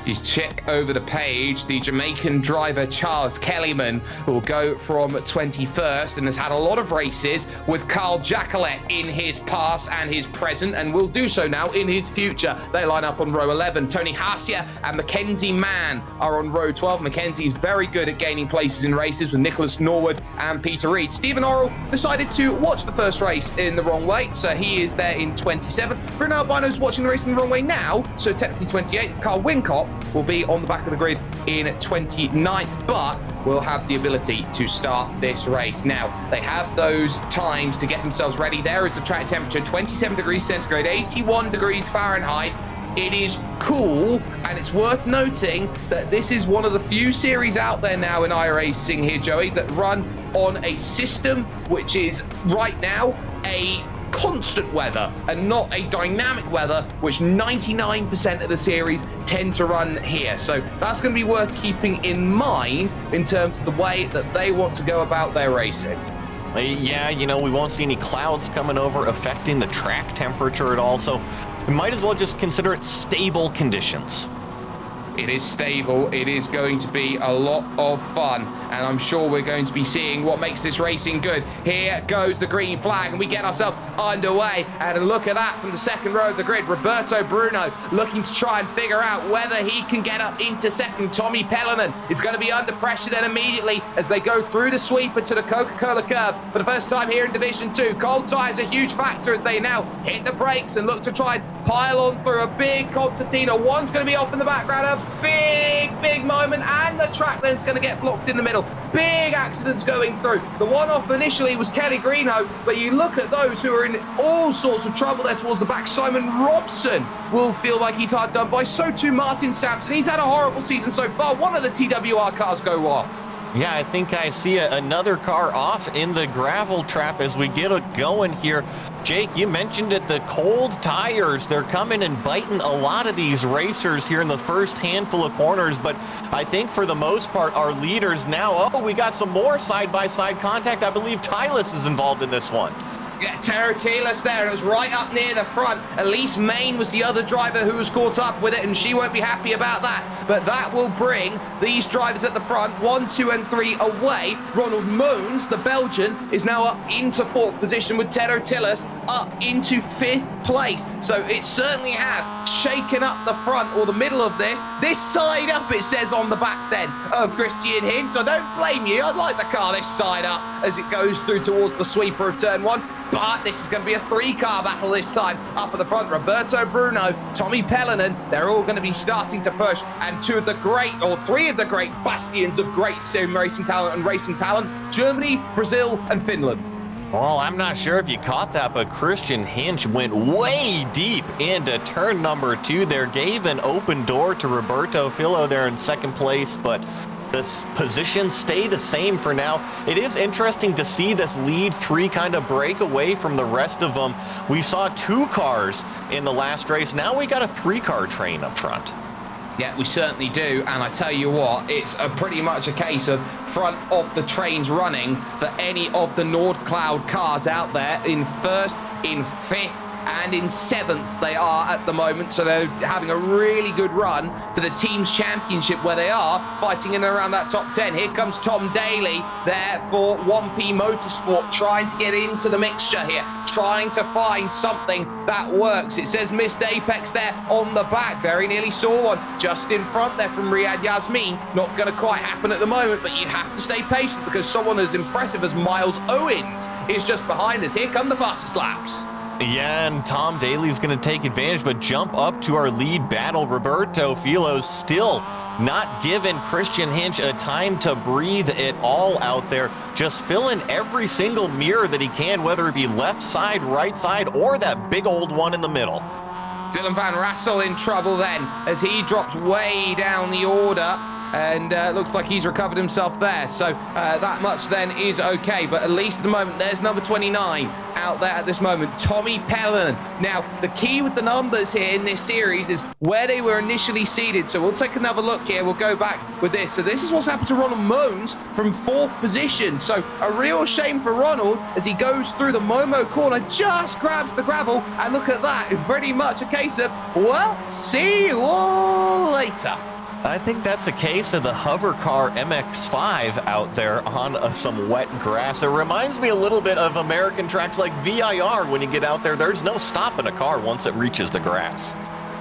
You check over the page, the Jamaican driver Charles Kellyman will go from 21st and has had a lot of races with Carl Jacquelet in his past and his present, and will do so now in his future. They line up on row 11. Tony Hasia and Mackenzie Mann are on row 12. Mackenzie is very good at gaining places in races with Nicholas Norwood and Peter Reid. Stephen Orrell decided to watch the first race in the wrong way, so he is there in 27th. Bruno Albino's watching the race in the wrong way now, so technically 28th. Carl Wincott will be on the back of the grid in 29th, but will have the ability to start this race. Now, they have those times to get themselves ready. There is the track temperature, 27 degrees centigrade, 81 degrees Fahrenheit. It is cool, and it's worth noting that this is one of the few series out there now in iRacing here, Joey, that run on a system which is right now a constant weather and not a dynamic weather, which 99% of the series tend to run here. So that's going to be worth keeping in mind in terms of the way that they want to go about their racing. Yeah, you know, we won't see any clouds coming over affecting the track temperature at all, so we might as well just consider it stable conditions. It is stable. It is going to be a lot of fun, and I'm sure we're going to be seeing what makes this racing good. Here goes the green flag, and we get ourselves underway. And look at that from the second row of the grid. Roberto Bruno looking to try and figure out whether he can get up into second. Tommy Pellinan is going to be under pressure then immediately as they go through the sweeper to the Coca-Cola curve for the first time here in Division 2. Cold tyres a huge factor as they now hit the brakes and look to try and pile on through a big Concertina. One's going to be off in the background. A big moment, and the track then's going to get blocked in the middle. Big accidents going through. The one off initially was Kelly Greenhow, but you look at those who are in all sorts of trouble there towards the back. Simon Robson will feel like he's hard done by. So too Martin Sampson. He's had a horrible season so far. One of the TWR cars go off. Yeah, I think I see another car off in the gravel trap as we get it going here. Jake, you mentioned it, the cold tires, they're coming and biting a lot of these racers here in the first handful of corners, but I think for the most part, our leaders now, we got some more side-by-side contact. I believe Tylis is involved in this one. Yeah, Tara Taylor's there, and it was right up near the front. Elise Main was the other driver who was caught up with it, and she won't be happy about that. But that will bring these drivers at the front, 1, 2, and 3 away. Ronald Moons, the Belgian, is now up into fourth position with Tero Tillis up into fifth place. So it certainly has shaken up the front or the middle of this. This side up, it says on the back then, of Christian Hinch. I don't blame you. I'd like the car this side up as it goes through towards the sweeper of turn 1. But this is going to be a 3-car battle this time. Up at the front, Roberto Bruno, Tommy Pellinan, they're all going to be starting to push. And 3 of the great bastions of great sim racing talent and racing talent, Germany, Brazil, and Finland. Well, I'm not sure if you caught that, but Christian Hinch went way deep into turn number 2 there, gave an open door to Roberto Filio there in second place, but this position stay the same for now. It is interesting to see this lead 3 kind of break away from the rest of them. We saw 2 cars in the last race. Now we got a 3-car train up front. Yeah, we certainly do, and I tell you what, it's pretty much a case of front of the trains running for any of the Nordcloud cars out there in 1st, in 5th, and in 7th they are at the moment, so they're having a really good run for the team's championship where they are fighting in and around that top 10. Here comes Tom Daly there for 1P Motorsport, trying to get into the mixture here, trying to find something that works. It says missed apex there on the back, very nearly saw one just in front there from Riyad Yasmin. Not going to quite happen at the moment, but you have to stay patient because someone as impressive as Miles Owens is just behind us. Here come the fastest laps. Yeah, and Tom Daly's going to take advantage, but jump up to our lead battle. Roberto Filo's still not giving Christian Hinch a time to breathe at all out there. Just filling every single mirror that he can, whether it be left side, right side, or that big old one in the middle. Dylan Van Rassel in trouble then as he drops way down the order. And looks like he's recovered himself there. So that much then is okay. But at least at the moment, there's number 29 out there at this moment, Tommy Pellin. Now, the key with the numbers here in this series is where they were initially seeded. So we'll take another look here. We'll go back with this. So this is what's happened to Ronald Moans from 4th position. So a real shame for Ronald as he goes through the Momo corner, just grabs the gravel. And look at that. It's pretty much a case of, well, see you all later. I think that's a case of the hover car MX5 out there on some wet grass. It reminds me a little bit of American tracks like VIR. When you get out there, there's no stopping a car once it reaches the grass.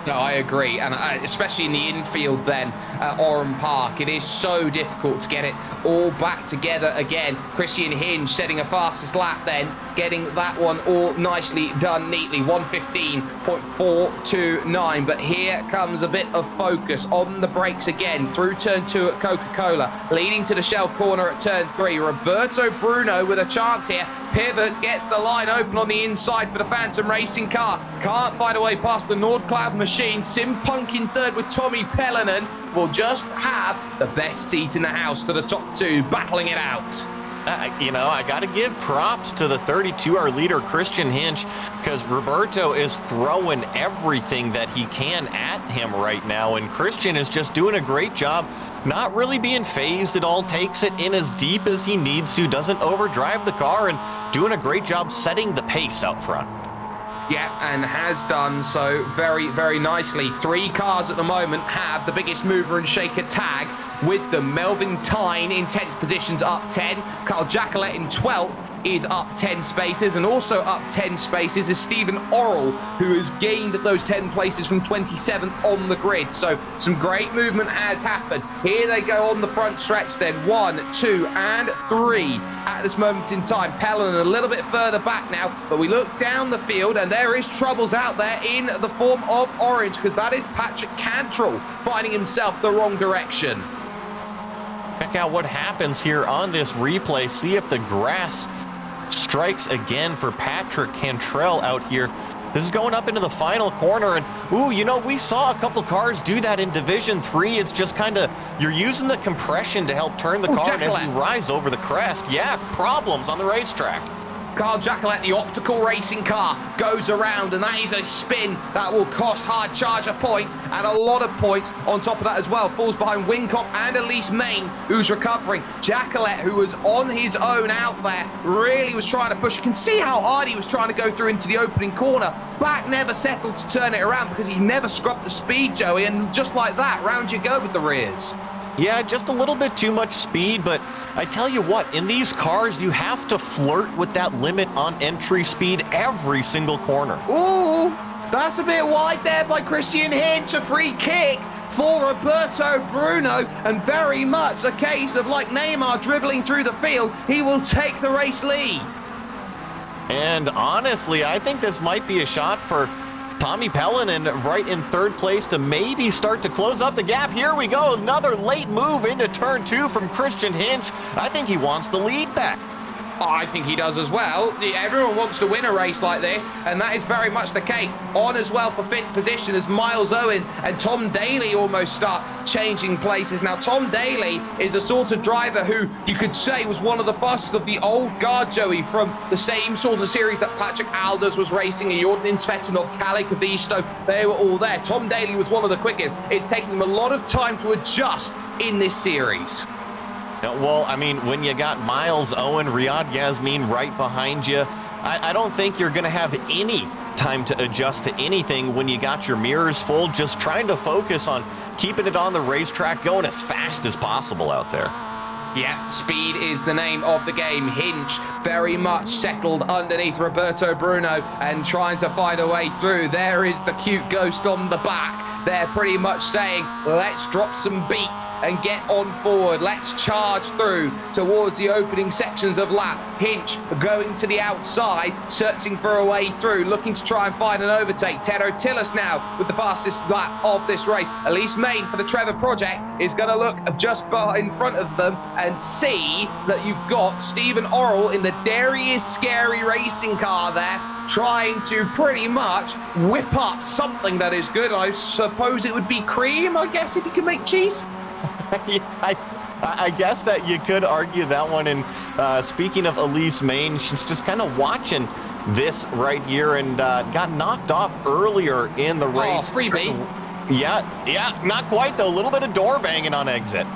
No, I agree, and especially in the infield then at Oran Park, it is so difficult to get it all back together again. Christian Hinge setting a fastest lap then, getting that one all nicely done neatly, 1:15.429, but here comes a bit of focus on the brakes again, through turn 2 at Coca-Cola, leading to the shell corner at turn 3. Roberto Bruno with a chance here, pivots, gets the line open on the inside for the Phantom Racing car, can't find a way past the Nordcloud machine. Sim Punk in 3rd with Tommy Pellinen will just have the best seat in the house for the top 2, battling it out. You know, I got to give props to the 32, our leader, Christian Hinch, because Roberto is throwing everything that he can at him right now, and Christian is just doing a great job, not really being phased at all, takes it in as deep as he needs to, doesn't overdrive the car, and doing a great job setting the pace out front. Yeah, and has done so very, very nicely. 3 cars at the moment have the biggest mover and shaker tag with them. Melvin Tyne in 10th positions, up 10. Carl Jacquelet in 12th is up 10 spaces, and also up 10 spaces is Stephen Orrell, who has gained those 10 places from 27th on the grid. So some great movement has happened. Here they go on the front stretch then, 1, 2, and 3 at this moment in time. Pellin a little bit further back now, but we look down the field and there is troubles out there in the form of orange, because that is Patrick Cantrell finding himself the wrong direction. Check out what happens here on this replay. See if the grass strikes again for Patrick Cantrell out here. This is going up into the final corner, and ooh, you know, we saw a couple cars do that in Division 3. It's just kind of, you're using the compression to help turn the car, and as you rise over the crest, yeah, problems on the racetrack. Carl Jacquelet, the optical racing car, goes around, and that is a spin that will cost Hard Charge a point, and a lot of points on top of that as well. Falls behind Wincop and Elise Main, who's recovering. Jacquelet, who was on his own out there, really was trying to push. You can see how hard he was trying to go through into the opening corner. Back never settled to turn it around because he never scrubbed the speed, Joey, and just like that, round you go with the rears. Yeah, just a little bit too much speed, but I tell you what, in these cars, you have to flirt with that limit on entry speed every single corner. Ooh, that's a bit wide there by Christian Hinch. A free kick for Roberto Bruno, and very much a case of like Neymar dribbling through the field, he will take the race lead. And honestly, I think this might be a shot for Tommy Pellin right in 3rd place to maybe start to close up the gap. Here we go, another late move into turn 2 from Christian Hinch. I think he wants the lead back. I think he does as well. Everyone wants to win a race like this, and that is very much the case. On as well for 5th position as Miles Owens and Tom Daly almost start changing places. Now, Tom Daly is a sort of driver who you could say was one of the fastest of the old guard, Joey, from the same sort of series that Patrick Alders was racing, Jordan Svetanov, Kalle Kavisto, they were all there. Tom Daly was one of the quickest. It's taken him a lot of time to adjust in this series. Well, I mean, when you got Miles Owen, Riyad Yasmin right behind you, I don't think you're going to have any time to adjust to anything when you got your mirrors full, just trying to focus on keeping it on the racetrack, going as fast as possible out there. Yeah, speed is the name of the game. Hinch very much settled underneath Roberto Bruno and trying to find a way through. There is the cute ghost on the back. They're pretty much saying, let's drop some beats and get on forward. Let's charge through towards the opening sections of lap. Hinch going to the outside, searching for a way through, looking to try and find an overtake. Tero Tillis now with the fastest lap of this race. Elise Main for the Trevor Project is going to look just in front of them and see that you've got Stephen Orrell in the Darius Scary racing car there, trying to pretty much whip up something that is good. I suppose it would be cream, I guess, if you can make cheese. I guess that you could argue that one. And speaking of Elise Main, she's just kind of watching this right here and got knocked off earlier in the race. Oh, freebie. Yeah, not quite though. A little bit of door banging on exit.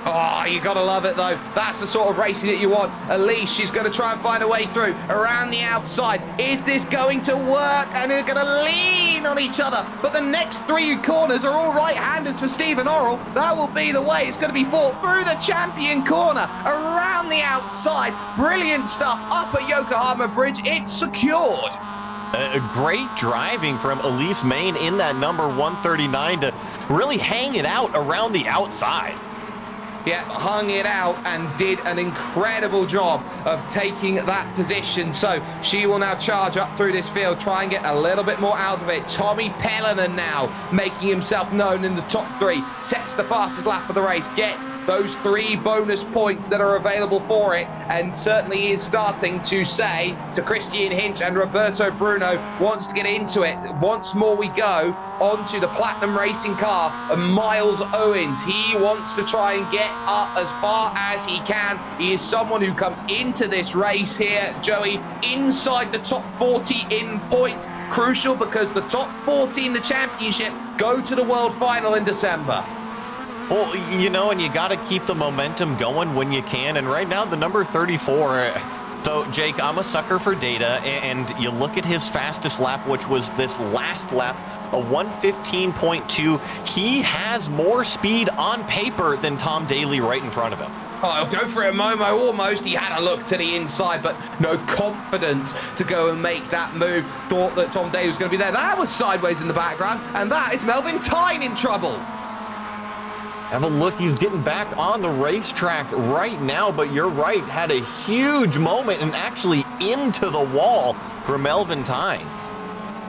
Oh, you gotta love it though. That's the sort of racing that you want. Elise, she's gonna try and find a way through around the outside. Is this going to work? And they're gonna lean on each other. But the next 3 corners are all right-handers for Stephen Orrell. That will be the way. It's gonna be fought through the champion corner, around the outside. Brilliant stuff up at Yokohama Bridge. It's secured. Great driving from Elise Main in that number 139 to really hang it out around the outside. Yeah, hung it out and did an incredible job of taking that position. So she will now charge up through this field, try and get a little bit more out of it. Tommy Pellenan now making himself known in the top 3, sets the fastest lap of the race, get those 3 bonus points that are available for it, and certainly is starting to say to Christian Hinch and Roberto Bruno, wants to get into it. Once more we go onto the Platinum Racing car and Miles Owens. He wants to try and get up as far as he can. He is someone who comes into this race here, Joey, inside the top 40 in points. Crucial because the top 40 in the championship go to the world final in December. Well, you know, and you got to keep the momentum going when you can. And right now, the number 34. So, Jake, I'm a sucker for data, and you look at his fastest lap, which was this last lap, a 1:15.2. He has more speed on paper than Tom Daly right in front of him. Oh, go for it, Momo, almost. He had a look to the inside, but no confidence to go and make that move. Thought that Tom Daly was going to be there. That was sideways in the background, and that is Melvin Tyne in trouble. Have a look, he's getting back on the racetrack right now, but you're right, had a huge moment and actually into the wall for Melvin Tyne.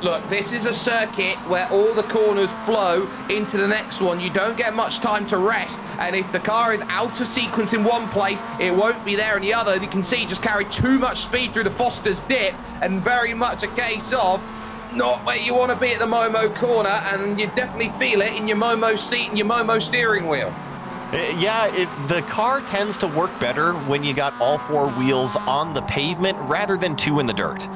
Look, this is a circuit where all the corners flow into the next one. You don't get much time to rest, and if the car is out of sequence in one place, it won't be there in the other. You can see just carried too much speed through the Foster's dip, and very much a case of not where you want to be at the Momo corner, and you definitely feel it in your Momo seat and your Momo steering wheel. Yeah, the car tends to work better when you got all 4 wheels on the pavement rather than 2 in the dirt.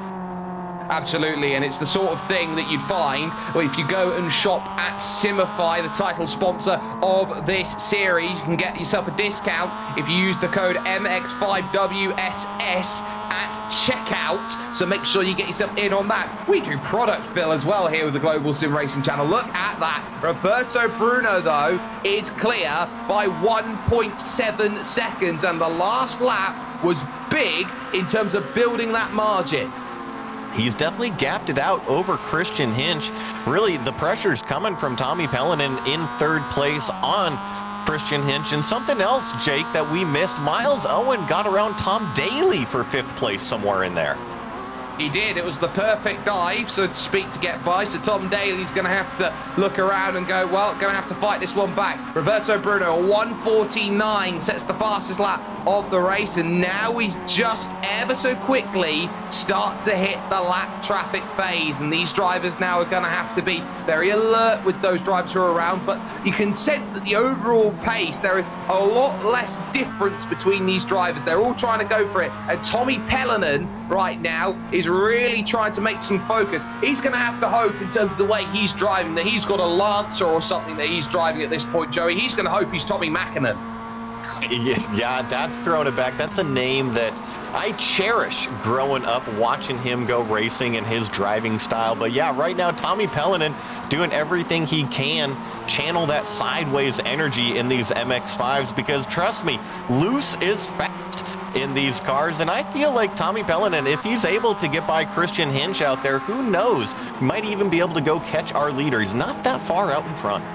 Absolutely, and it's the sort of thing that you'd find if you go and shop at Simify, the title sponsor of this series. You can get yourself a discount if you use the code MX5WSS at checkout, so make sure you get yourself in on that. We do product fill as well here with the Global SimRacing Channel. Look at that. Roberto Bruno, though, is clear by 1.7 seconds, and the last lap was big in terms of building that margin. He's definitely gapped it out over Christian Hinch. Really, the pressure's coming from Tommy Pellenan in 3rd place on Christian Hinch. And something else, Jake, that we missed, Miles Owen got around Tom Daly for 5th place somewhere in there. He did. It was the perfect dive, so to speak, to get by. So Tom Daly's going to have to look around and go, well, going to have to fight this one back. Roberto Bruno, 1:49, sets the fastest lap of the race. And now we just ever so quickly start to hit the lap traffic phase. And these drivers now are going to have to be very alert with those drivers who are around. But you can sense that the overall pace, there is a lot less difference between these drivers. They're all trying to go for it. And Tommy Pellonen right now is really trying to make some focus. He's going to have to hope, in terms of the way he's driving, that he's got a Lancer or something that he's driving at this point, Joey. He's going to hope he's Tommy Mäkinen. Yeah, that's throwing it back. That's a name that I cherish growing up, watching him go racing and his driving style. But yeah, right now, Tommy Pellonen doing everything he can, channel that sideways energy in these MX5s, because trust me, loose is fast in these cars. And I feel like Tommy Pellonen, if he's able to get by Christian Hinch out there, who knows, might even be able to go catch our leader. He's not that far out in front.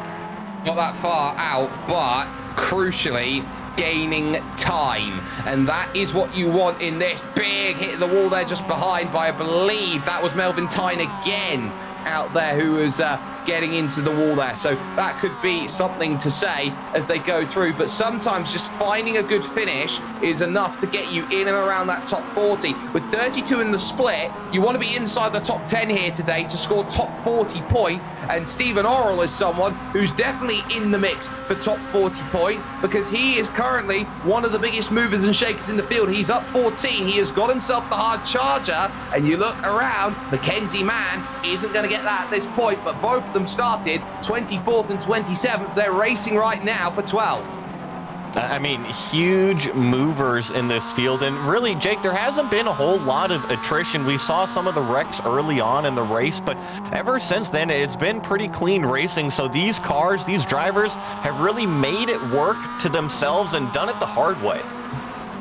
Not that far out, but crucially, gaining time, and that is what you want in this big hit of the wall there just behind by, I believe that was Melvin Tyne again out there, who was getting into the wall there. So that could be something to say as they go through, but sometimes just finding a good finish is enough to get you in and around that top 40. With 32 in the split, you want to be inside the top 10 here today to score top 40 points, and Stephen Oral is someone who's definitely in the mix for top 40 points, because he is currently one of the biggest movers and shakers in the field. He's up 14, he has got himself the hard charger, and you look around, Mackenzie Mann isn't going to get that at this point, but both of them started 24th and 27th. They're racing right now for 12th. I mean, huge movers in this field. And really, Jake, there hasn't been a whole lot of attrition. We saw some of the wrecks early on in the race, but ever since then, it's been pretty clean racing. So these cars, these drivers have really made it work to themselves and done it the hard way.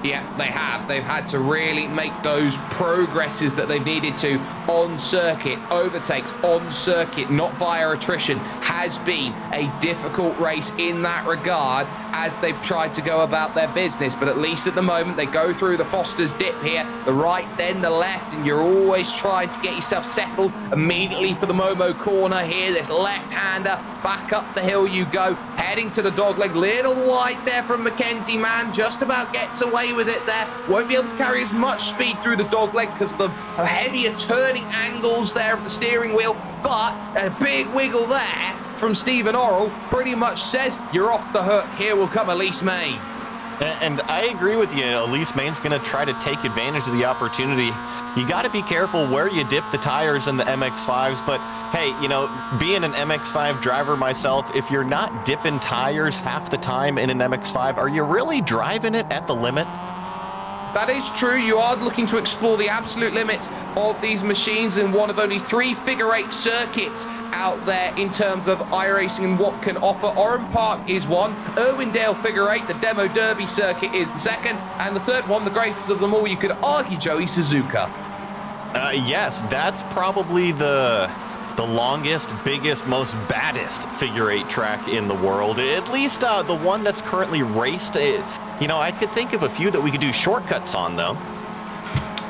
Yeah, they have. They've had to really make those progresses that they've needed to on circuit. Overtakes on circuit, not via attrition, has been a difficult race in that regard as they've tried to go about their business. But at least at the moment, they go through the Foster's dip here, the right, then the left, and you're always trying to get yourself settled immediately for the Momo corner here. This left-hander, back up the hill you go, heading to the dogleg. Little wide there from Mackenzie Mann, just about gets away with it there. Won't be able to carry as much speed through the dogleg because of the heavier turning angles there of the steering wheel, but a big wiggle there from Stephen Oral pretty much says you're off the hook. Here will come Elise May. And I agree with you. Elise Main's going to try to take advantage of the opportunity. You got to be careful where you dip the tires in the MX5s. But hey, you know, being an MX5 driver myself, if you're not dipping tires half the time in an MX5, are you really driving it at the limit? That is true. You are looking to explore the absolute limits of these machines in one of only 3 figure-8 circuits out there in terms of iRacing and what can offer. Oran Park is one, Irwindale figure-8, the Demo Derby circuit is the second, and the third one, the greatest of them all, you could argue, Joey, Suzuka. Yes, that's probably the longest, biggest, most baddest figure-8 track in the world. At least the one that's currently raced. You know, I could think of a few that we could do shortcuts on, though.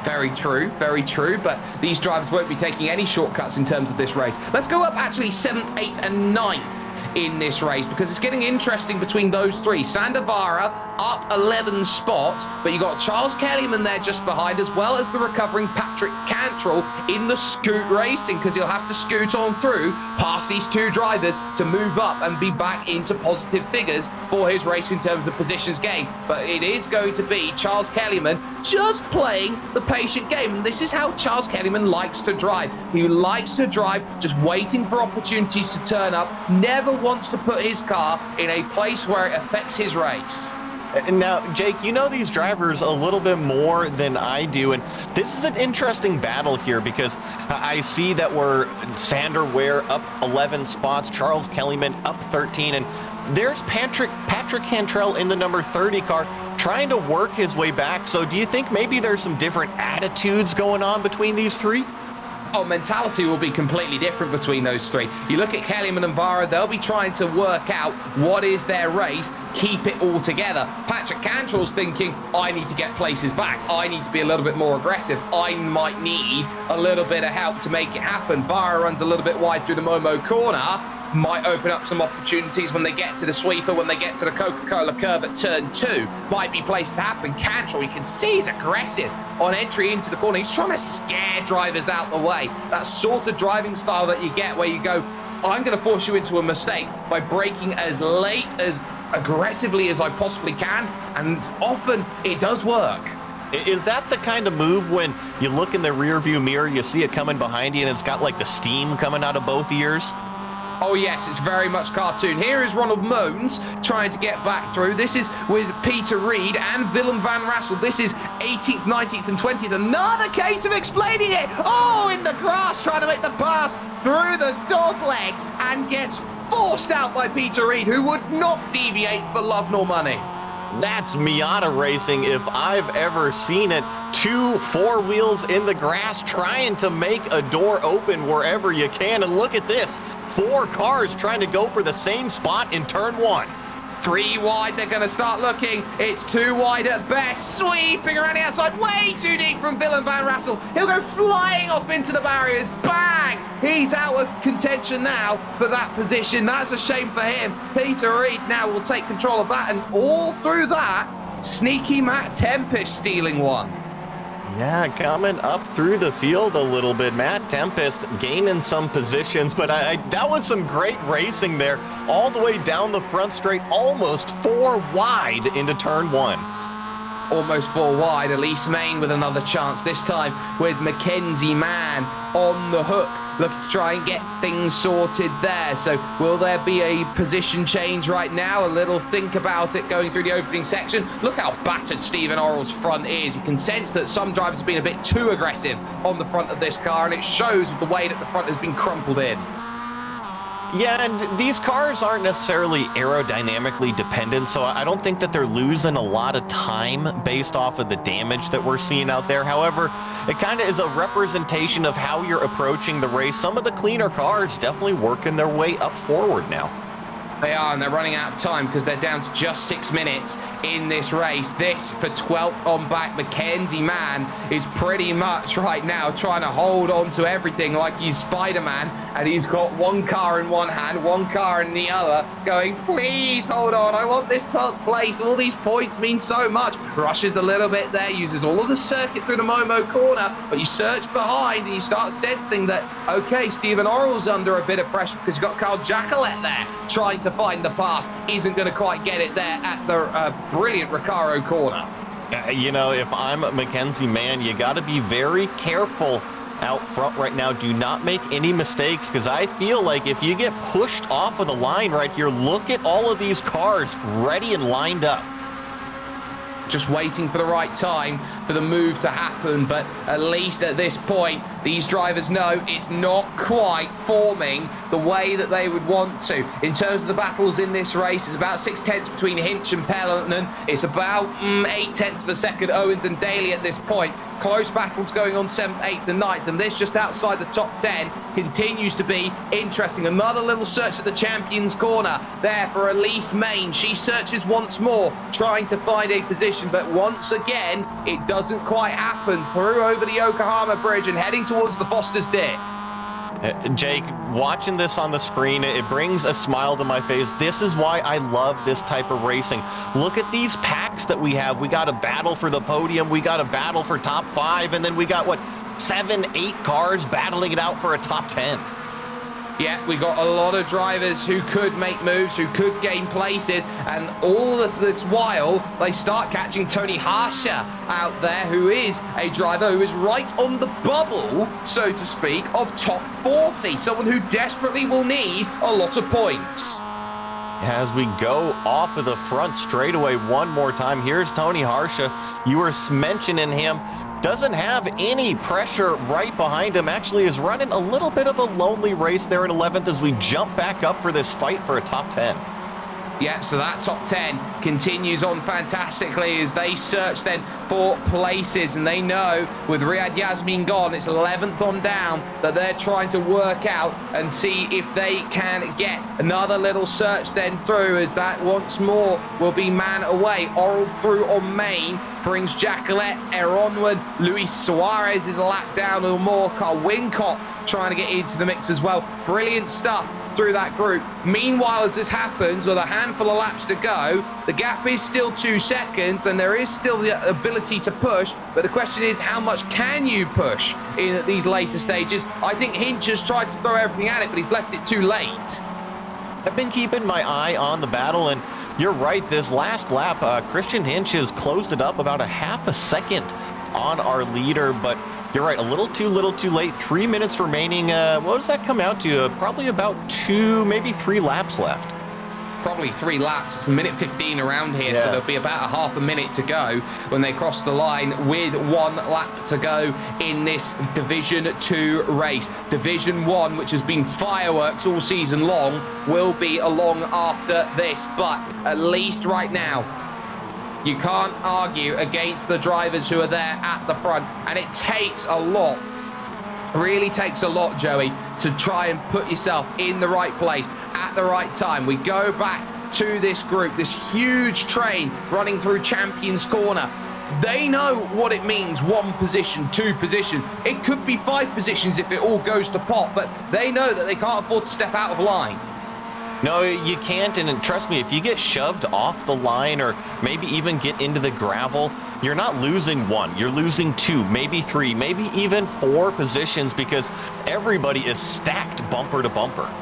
Very true, but these drivers won't be taking any shortcuts in terms of this race. Let's go up actually 7th, 8th, and 9th in this race, because it's getting interesting between those 3. Sandavara up 11 spots, but you got Charles Kellyman there just behind, as well as the recovering Patrick Cantrell in the scoot racing, because he'll have to scoot on through past these 2 drivers to move up and be back into positive figures for his race in terms of positions gained. But it is going to be Charles Kellyman just playing the patient game, and this is how Charles Kellyman likes to drive. He likes to drive just waiting for opportunities to turn up, never wants to put his car in a place where it affects his race. Now, Jake, you know these drivers a little bit more than I do, and this is an interesting battle here, because I see that we're Sander Ware up 11 spots, Charles Kellyman up 13, and there's Patrick Cantrell in the number 30 car trying to work his way back. So do you think maybe there's some different attitudes going on between these 3? mentality will be completely different between those three. You look at Kellyman and Vara, they'll be trying to work out what is their race, keep it all together. Patrick Cantrell's thinking, I need to get places back. I need to be a little bit more aggressive. I might need a little bit of help to make it happen. Vara runs a little bit wide through the Momo corner. Might open up some opportunities when they get to the sweeper, when they get to the Coca-Cola curve at turn 2. Might be places to happen. Cantrell, you can see he's aggressive on entry into the corner. He's trying to scare drivers out the way. That sort of driving style that you get where you go, I'm going to force you into a mistake by braking as late, as aggressively as I possibly can. And often it does work. Is that the kind of move when you look in the rear view mirror, you see it coming behind you and it's got like the steam coming out of both ears? Oh yes, it's very much cartoon. Here is Ronald Moens trying to get back through. This is with Peter Reed and Willem van Rassel. This is 18th, 19th and 20th. Another case of explaining it. Oh, in the grass, trying to make the pass through the dog leg and gets forced out by Peter Reed, who would not deviate for love nor money. That's Miata racing if I've ever seen it. 2 4 wheels in the grass trying to make a door open wherever you can. And look at this. 4 cars trying to go for the same spot in turn 1. 3 wide, they're going to start looking. It's 2 wide at best. Sweeping around the outside, way too deep from Willem van Rassel. He'll go flying off into the barriers. Bang! He's out of contention now for that position. That's a shame for him. Peter Reed now will take control of that. And all through that, sneaky Matt Tempest stealing one. Yeah, coming up through the field a little bit. Matt Tempest gaining some positions, but that was some great racing there. All the way down the front straight, almost 4 wide into turn 1. Almost 4 wide. Elise Main with another chance, this time with Mackenzie Mann on the hook, looking to try and get things sorted there. So will there be a position change right now? A little think about it going through the opening section. Look how battered Stephen Orrell's front is. You can sense that some drivers have been a bit too aggressive on the front of this car, and it shows with the way that the front has been crumpled in. Yeah, and these cars aren't necessarily aerodynamically dependent, so I don't think that they're losing a lot of time based off of the damage that we're seeing out there. However, it kind of is a representation of how you're approaching the race. Some of the cleaner cars definitely working their way up forward now. They are, and they're running out of time because they're down to just 6 minutes in this race. This for 12th on back. Mackenzie Mann is pretty much right now trying to hold on to everything like he's Spider-Man, and he's got 1 car in one hand, 1 car in the other, going, please hold on, I want this 12th place. All these points mean so much. Rushes a little bit there, uses all of the circuit through the Momo corner, but you search behind and you start sensing that, okay, Stephen Orrell's under a bit of pressure because you've got Carl Jacquelet there trying to find the pass. Isn't going to quite get it there at the brilliant Recaro corner. You know, if I'm Mackenzie Mann, you got to be very careful out front right now. Do not make any mistakes, because I feel like if you get pushed off of the line right here, look at all of these cars ready and lined up. Just waiting for the right time for the move to happen, but at least at this point, these drivers know it's not quite forming the way that they would want to. In terms of the battles in this race, it's about 6/10 between Hinch and Pellenan. It's about 8/10 of a second Owens and Daly at this point. Close battles going on 7th, 8th and 9th, and this just outside the top 10 continues to be interesting. Another little search at the champions corner there for Elise Main. She searches once more, trying to find a position, but once again, it doesn't quite happen. Through over the Yokohama Bridge and heading towards the Foster's Dip. Jake, watching this on the screen, it brings a smile to my face. This is why I love this type of racing. Look at these packs that we have. We got a battle for the podium. We got a battle for top 5. And then we got, what, 7, 8 cars battling it out for a top 10. Yeah, we got a lot of drivers who could make moves, who could gain places, and all of this while, they start catching Tony Harsha out there, who is a driver who is right on the bubble, so to speak, of top 40. Someone who desperately will need a lot of points. As we go off of the front straightaway one more time, here's Tony Harsha. You were mentioning him. Doesn't have any pressure right behind him. Actually is running a little bit of a lonely race there in 11th as we jump back up for this fight for a top 10. Yep, so that top 10 continues on fantastically as they search then for places, and they know with Riyad Yasmin gone, it's 11th on down, that they're trying to work out and see if they can get another little search then through, as that once more will be man away. Oral through on main brings Jacqueline, Eronward, Luis Suarez is a lap down or more, Carl Wincott trying to get into the mix as well. Brilliant stuff through that group. Meanwhile, as this happens, with a handful of laps to go, the gap is still 2 seconds and there is still the ability to push, but the question is, how much can you push in these later stages? I think Hinch has tried to throw everything at it, but he's left it too late. I've been keeping my eye on the battle, and you're right, this last lap, Christian Hinch has closed it up about a half a second on our leader, but you're right, a little too late. 3 minutes remaining. What does that come out to? Probably about 2, maybe 3 laps left. Probably 3 laps. It's a minute 15 around here, Yeah. so there'll be about a half a minute to go when they cross the line with 1 lap to go in this Division 2 race. Division 1, which has been fireworks all season long, will be along after this, but at least right now, you can't argue against the drivers who are there at the front, and it takes a lot, really takes a lot, Joey, to try and put yourself in the right place at the right time. We go back to this group, this huge train running through Champions Corner. They know what it means, 1 position, 2 positions. It could be 5 positions if it all goes to pot, but they know that they can't afford to step out of line. No, you can't, and trust me, if you get shoved off the line or maybe even get into the gravel, you're not losing 1, you're losing 2, maybe 3, maybe even 4 positions, because everybody is stacked bumper to bumper.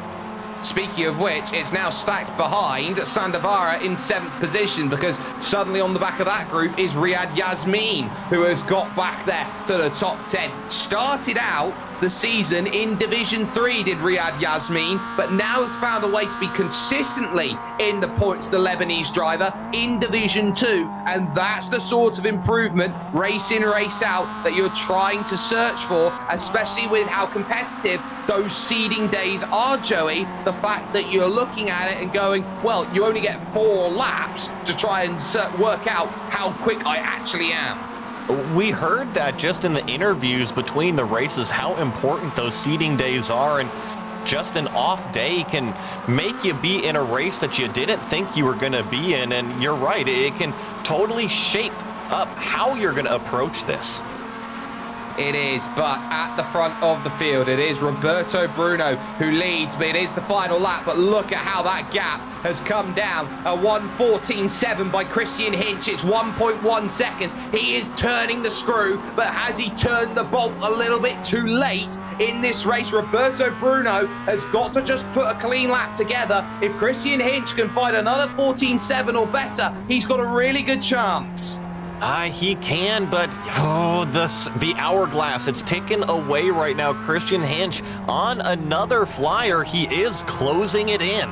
Speaking of which, it's now stacked behind Sandavara in 7th position, because suddenly on the back of that group is Riyad Yasmin, who has got back there to the top 10. Started out the season in Division 3, did Riyad Yasmin, but now has found a way to be consistently in the points, the Lebanese driver, in Division 2, and that's the sort of improvement, race in, race out, that you're trying to search for, especially with how competitive those seeding days are, Joey. The fact that you're looking at it and going, well, you only get 4 laps to try and work out how quick I actually am. We heard that just in the interviews between the races, how important those seeding days are, and just an off day can make you be in a race that you didn't think you were going to be in. And you're right, it can totally shape up how you're going to approach this. It is, but at the front of the field, it is Roberto Bruno who leads, but it is the final lap. But look at how that gap has come down. A 1:14.7 by Christian Hinch. It's 1.1 seconds. He is turning the screw, but has he turned the bolt a little bit too late in this race? Roberto Bruno has got to just put a clean lap together. If Christian Hinch can find another 14.7 or better, he's got a really good chance. He can, but the hourglass, it's ticking away right now. Christian Hinch on another flyer. He is closing it in.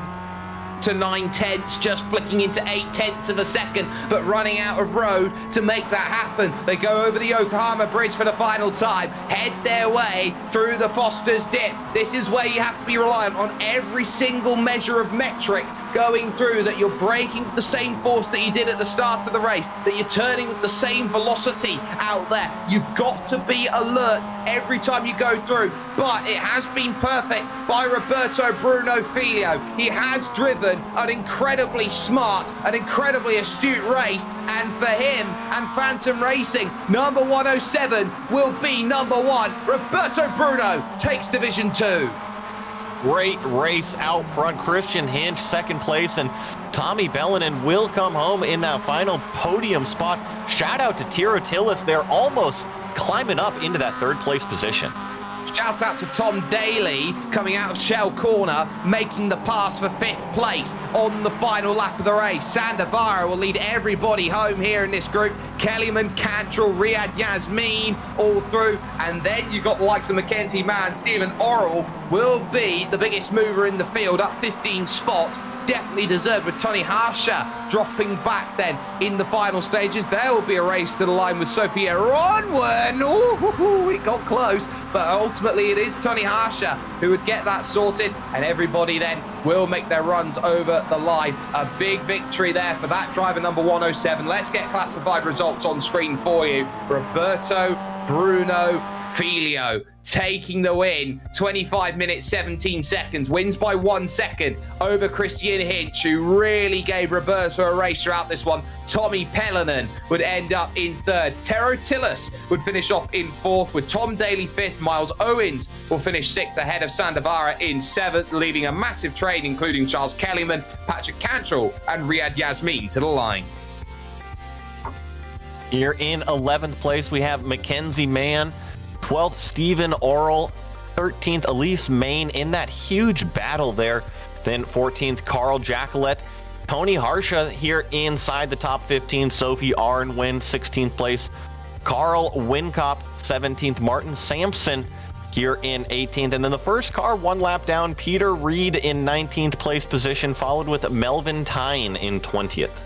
To 9/10, just flicking into 8/10 of a second, but running out of road to make that happen. They go over the Yokohama Bridge for the final time, head their way through the Foster's Dip. This is where you have to be reliant on every single measure of metric going through, that you're braking with the same force that you did at the start of the race, that you're turning with the same velocity out there. You've got to be alert every time you go through, but it has been perfect by Roberto Bruno Filho. He has driven an incredibly smart, an incredibly astute race, and for him and Phantom Racing, number 107 will be number 1. Roberto Bruno takes Division 2. Great race out front. Christian Hinch, 2nd place, and Tommy Bellinen will come home in that final podium spot. Shout out to Tira Tillis. They're almost climbing up into that 3rd place position. Shout out to Tom Daly coming out of Shell Corner, making the pass for 5th place on the final lap of the race. Sandavara will lead everybody home here in this group. Kellyman, Cantrell, Riyad Yasmin all through. And then you've got the likes of Mackenzie Mann, Stephen Oral will be the biggest mover in the field, up 15 spots. definitely deserved, with Tony Harsha dropping back then in the final stages. There will be a race to the line with Sophia Onward. Ooh, it got close, but ultimately it is Tony Harsha who would get that sorted, and everybody then will make their runs over the line. A big victory there for that driver number 107. Let's get classified results on screen for you. Roberto Bruno Filio taking the win, 25 minutes 17 seconds, wins by 1 second over Christian Hinch, who really gave Roberto a race throughout this one. Tommy Pellinan would end up in third. Tero Tillis would finish off in fourth, with Tom Daly fifth. Miles Owens will finish sixth ahead of Sandavara in seventh, leading a massive trade, including Charles Kellyman, Patrick Cantrell, and Riyad Yasmin to the line. Here in 11th place, we have Mackenzie Mann, 12th, Stephen Orrell, 13th, Elise Main in that huge battle there. Then 14th, Carl Jacquelet. Tony Harsha here inside the top 15. Sophie Oran wins 16th place. Carl Wincop, 17th. Martin Sampson here in 18th. And then the first car, one lap down, Peter Reed in 19th place position, followed with Melvin Tyne in 20th.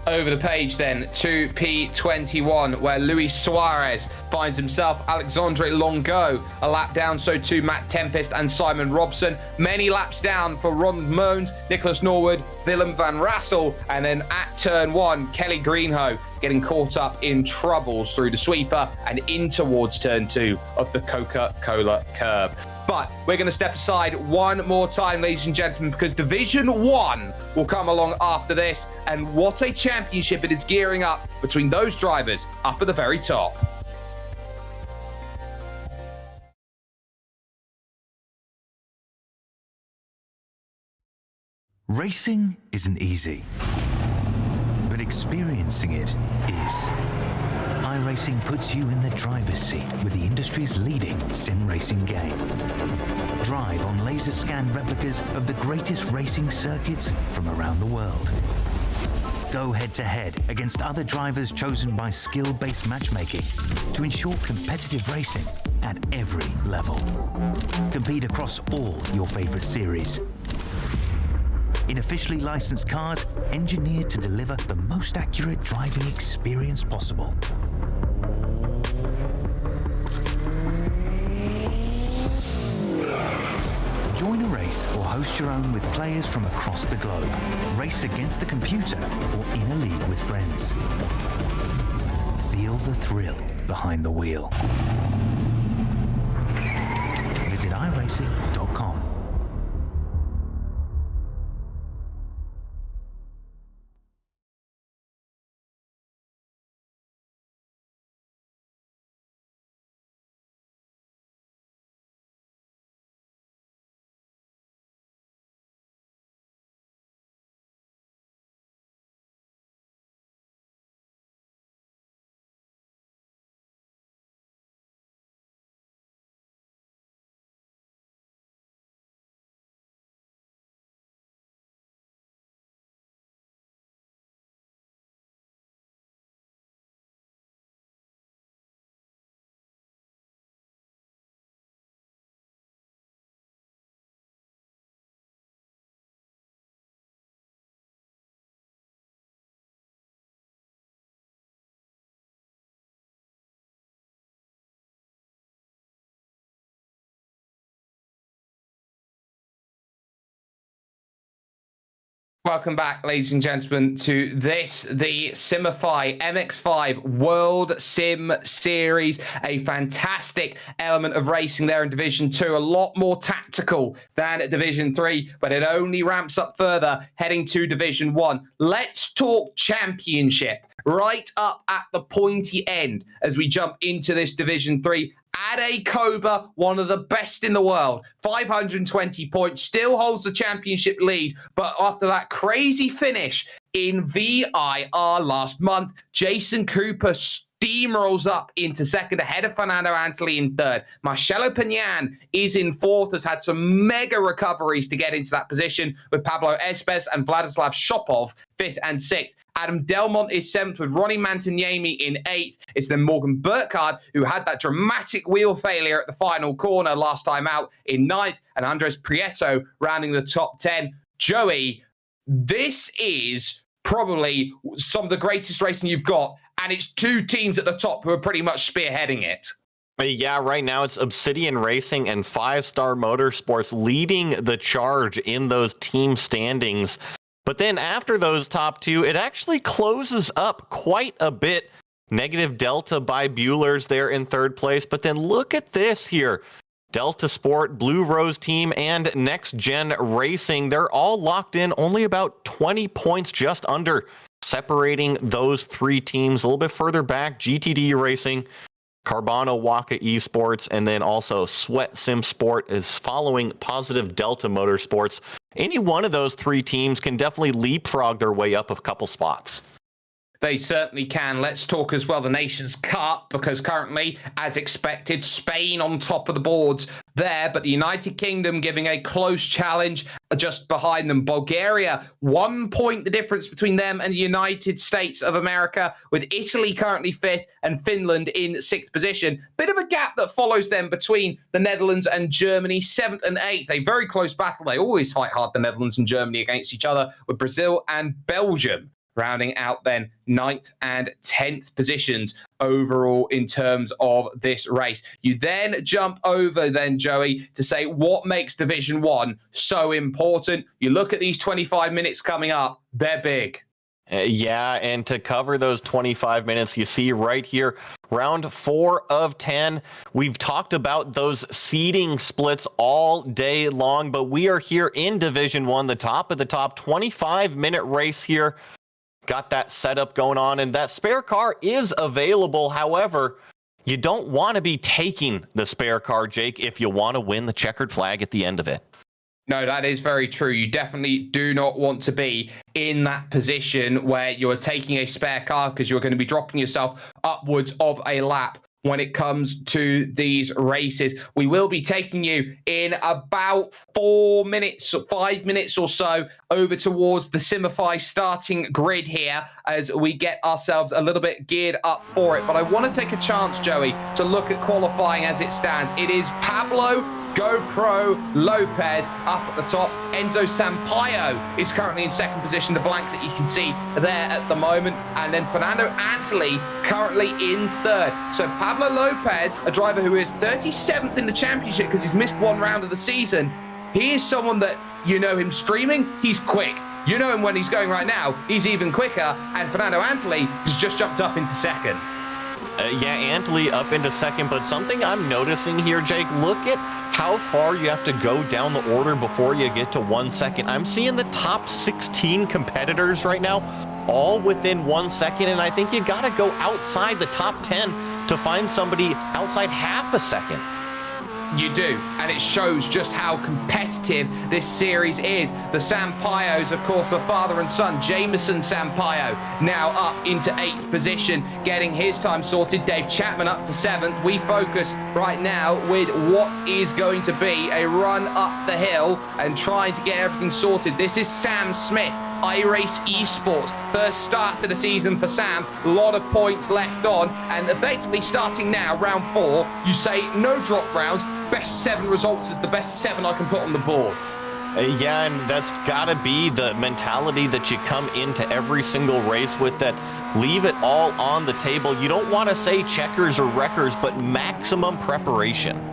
Over the page then to P21, where Luis Suarez finds himself Alexandre Longo a lap down, so too Matt Tempest and Simon Robson. Many laps down for Ron Moans, Nicholas Norwood, Willem van Rassel, and then at turn one, Kelly Greenhoe getting caught up in troubles through the sweeper and in towards turn two of the Coca-Cola curve. But we're going to step aside one more time, ladies and gentlemen, because Division 1 will come along after this. And what a championship it is gearing up between those drivers up at the very top. Racing isn't easy, but experiencing it is. iRacing puts you in the driver's seat with the industry's leading sim racing game. Drive on laser scan replicas of the greatest racing circuits from around the world. Go head-to-head against other drivers chosen by skill-based matchmaking to ensure competitive racing at every level. Compete across all your favorite series in officially licensed cars engineered to deliver the most accurate driving experience possible. Join a race or host your own with players from across the globe. Race against the computer or in a league with friends. Feel the thrill behind the wheel. Visit iRacing.com. Welcome back, ladies and gentlemen, to this, the Simify MX5 World Sim Series. A fantastic element of racing there in Division 2. A lot more tactical than Division 3, but it only ramps up further heading to Division 1. Let's talk championship right up at the pointy end as we jump into this Division 3. Ade Koba, one of the best in the world, 520 points, still holds the championship lead. But after that crazy finish in VIR last month, Jason Cooper steamrolls up into second ahead of Fernando Antoli in third. Marcelo Pinan is in fourth, has had some mega recoveries to get into that position, with Pablo Espes and Vladislav Shopov fifth and sixth. Adam Delmont is seventh, with Ronnie Mantiniemi in eighth. It's then Morgan Burkhardt, who had that dramatic wheel failure at the final corner last time out, in ninth, and Andres Prieto rounding the top 10. Joey, this is probably some of the greatest racing you've got, and it's two teams at the top who are pretty much spearheading it. Yeah, right now it's Obsidian Racing and 5-Star Motorsports leading the charge in those team standings. But then after those top two, it actually closes up quite a bit. Negative Delta by Bueller's there in third place. But then look at this here. Delta Sport, Blue Rose Team, and Next Gen Racing, they're all locked in, only about 20 points just under, separating those three teams. A little bit further back, GTD Racing, Carbano Waka Esports, and then also Sweat Sim Sport is following Positive Delta Motorsports. Any one of those three teams can definitely leapfrog their way up a couple spots. They certainly can. Let's talk as well the Nations Cup, because currently, as expected, Spain on top of the boards there, but the United Kingdom giving a close challenge just behind them. Bulgaria, 1 point the difference between them and the United States of America, with Italy currently 5th and Finland in 6th position. Bit of a gap that follows them between the Netherlands and Germany, 7th and 8th. A very close battle. They always fight hard, the Netherlands and Germany, against each other, with Brazil and Belgium rounding out then 9th and 10th positions overall in terms of this race. You then jump over then, Joey, to say what makes Division 1 so important. You look at these 25 minutes coming up, they're big. Yeah, and to cover those 25 minutes, you see right here, round 4 of 10. We've talked about those seeding splits all day long, but we are here in Division 1, the top of the top, 25-minute race here. Got that setup going on, and that spare car is available. However, you don't want to be taking the spare car, Jake, if you want to win the checkered flag at the end of it. No, that is very true. You definitely do not want to be in that position where you're taking a spare car, because you're going to be dropping yourself upwards of a lap when it comes to these races. We will be taking you in about 4 minutes, 5 minutes or so over towards the Simify starting grid here as we get ourselves a little bit geared up for it. But I want to take a chance, Joey, to look at qualifying as it stands. It is Pablo GoPro Lopez up at the top. Enzo Sampaio is currently in second position, the blank that you can see there at the moment. And then Fernando Antoli currently in third. So Pablo Lopez, a driver who is 37th in the championship because he's missed one round of the season, he is someone that, you know him streaming, he's quick. You know him when he's going right now, he's even quicker. And Fernando Antoli has just jumped up into second. Yeah, Antoli up into second, but something I'm noticing here, Jake, look at how far you have to go down the order before you get to 1 second. I'm seeing the top 16 competitors right now, all within 1 second, and I think you got to go outside the top 10 to find somebody outside half a second. You do, and it shows just how competitive this series is. The Sampaios, of course, the father and son, Jameson Sampaio, now up into 8th position, getting his time sorted. Dave Chapman up to 7th. We focus right now with what is going to be a run up the hill and trying to get everything sorted. This is Sam Smith, iRace Esports. First start to the season for Sam. A lot of points left on, and effectively starting now, round 4, you say no drop rounds. Best 7 results is the best 7 I can put on the board. Yeah, and that's got to be the mentality that you come into every single race with, that leave it all on the table. You don't want to say checkers or wreckers, but maximum preparation.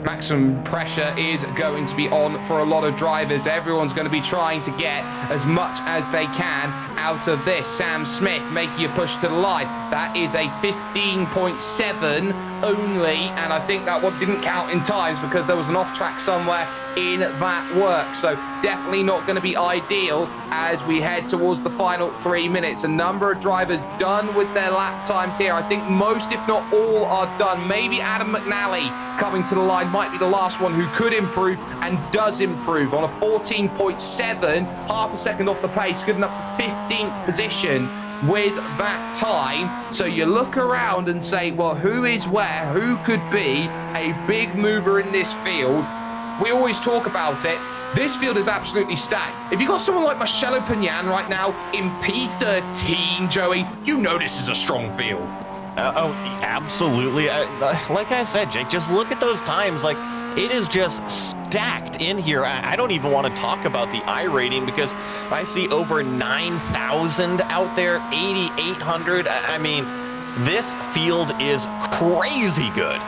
Maximum pressure is going to be on for a lot of drivers. Everyone's going to be trying to get as much as they can out of this. Sam Smith making a push to the line. That is a 15.7 only, and I think that one didn't count in times because there was an off track somewhere in that work. So definitely not going to be ideal as we head towards the final 3 minutes. A number of drivers done with their lap times here. I think most, if not all, are done. Maybe Adam McNally coming to the line might be the last one who could improve and does improve on a 14.7, half a second off the pace, good enough for 15th position with that time. So you look around and say, well, who is where? Who could be a big mover in this field? We always talk about it. This field is absolutely stacked. If you've got someone like Marcelo Pagnan right now in P13, Joey, you know this is a strong field. Oh, absolutely. Like I said, Jake, just look at those times. Like, it is just stacked in here. I don't even want to talk about the iRating because I see over 9,000 out there, 8,800. I mean, this field is crazy good.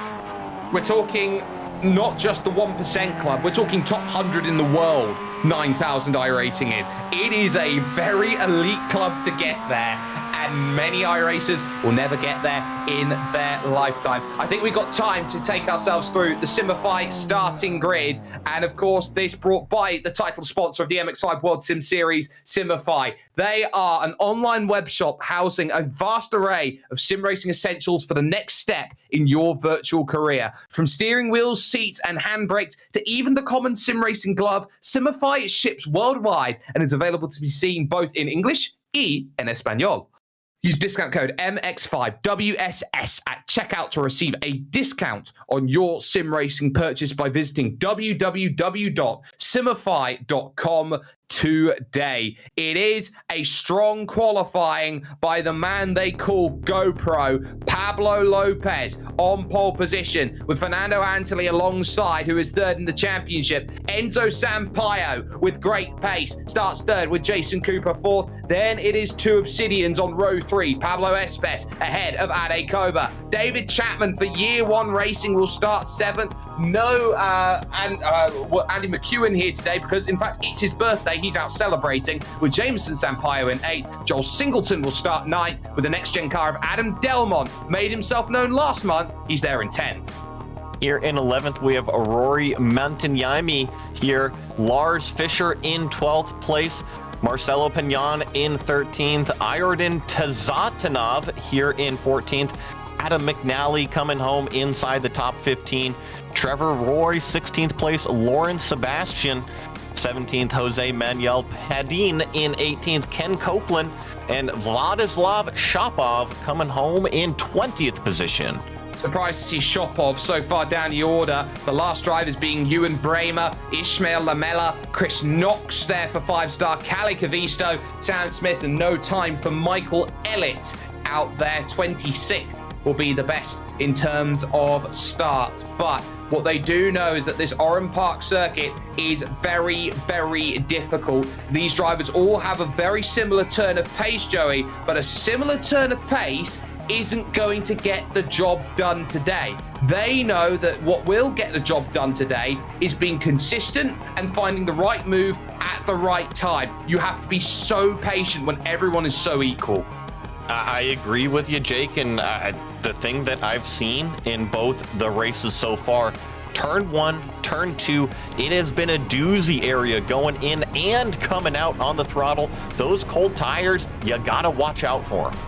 We're talking not just the 1% club, we're talking top 100 in the world. 9,000 iRating is. It is a very elite club to get there, and many iRacers will never get there in their lifetime. I think we've got time to take ourselves through the Simify starting grid, and of course this brought by the title sponsor of the MX5 World Sim Series, Simify. They are an online web shop housing a vast array of sim racing essentials for the next step in your virtual career. From steering wheels, seats, and handbrakes to even the common sim racing glove, Simify ships worldwide and is available to be seen both in English y en español. Use discount code MX5WSS at checkout to receive a discount on your sim racing purchase by visiting www.simify.com today. It is a strong qualifying by the man they call GoPro, Pablo Lopez, on pole position, with Fernando Antoli alongside, who is third in the championship. Enzo Sampaio, with great pace, starts third, with Jason Cooper fourth. Then it is two Obsidians on row 3. Pablo Espes ahead of Ade Koba. David Chapman for year 1 racing will start 7th. No Andy McEwen here today because, in fact, it's his birthday. He's out celebrating, with Jameson Sampaio in 8th. Joel Singleton will start 9th, with the next-gen car of Adam Delmont. Made himself known last month. He's there in 10th. Here in 11th, we have Rory Mantignami here. Lars Fischer in 12th place. Marcelo Pignon in 13th. Ayordin Tazatanov here in 14th. Adam McNally coming home inside the top 15. Trevor Roy, 16th place. Lauren Sebastian, 17th. Jose Manuel Padin in 18th. Ken Copeland and Vladislav Shapov coming home in 20th position. Surprised to see Shopov so far down the order. The last drivers being Ewan Bramer, Ishmael Lamella, Chris Knox there for 5-star, Cali Cavisto, Sam Smith, and no time for Michael Ellett out there. 26th will be the best in terms of starts. But what they do know is that this Oran Park circuit is very, very difficult. These drivers all have a very similar turn of pace, Joey, but a similar turn of pace isn't going to get the job done today. They know that what will get the job done today is being consistent and finding the right move at the right time. You have to be so patient when everyone is so equal. I agree with you, Jake, and the thing that I've seen in both the races so far, turn 1, turn 2, it has been a doozy area going in and coming out on the throttle. Those cold tires, you gotta watch out for them.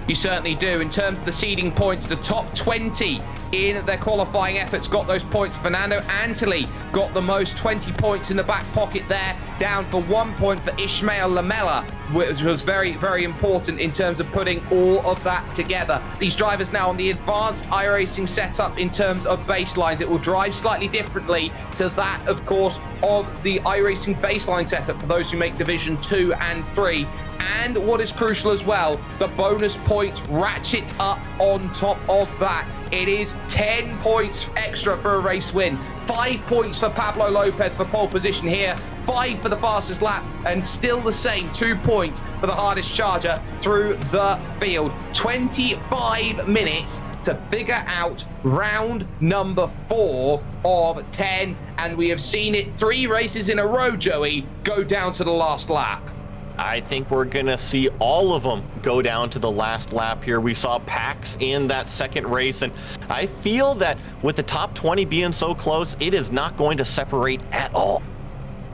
You certainly do. In terms of the seeding points, the top 20 in their qualifying efforts got those points. Fernando Antoli got the most, 20 points in the back pocket there, down for 1 point for Ishmael Lamella, which was very, very important in terms of putting all of that together. These drivers now on the advanced iRacing setup in terms of baselines. It will drive slightly differently to that, of course, of the iRacing baseline setup for those who make Division 2 and 3. And what is crucial as well, the bonus points ratchet up on top of that. It is 10 points extra for a race win, 5 points for Pablo Lopez for pole position here, 5 for the fastest lap, and still the same, 2 points for the hardest charger through the field. 25 minutes to figure out round number 4 of 10, and we have seen it 3 races in a row, Joey, go down to the last lap. I think we're going to see all of them go down to the last lap here. We saw Pax in that second race, and I feel that with the top 20 being so close, it is not going to separate at all.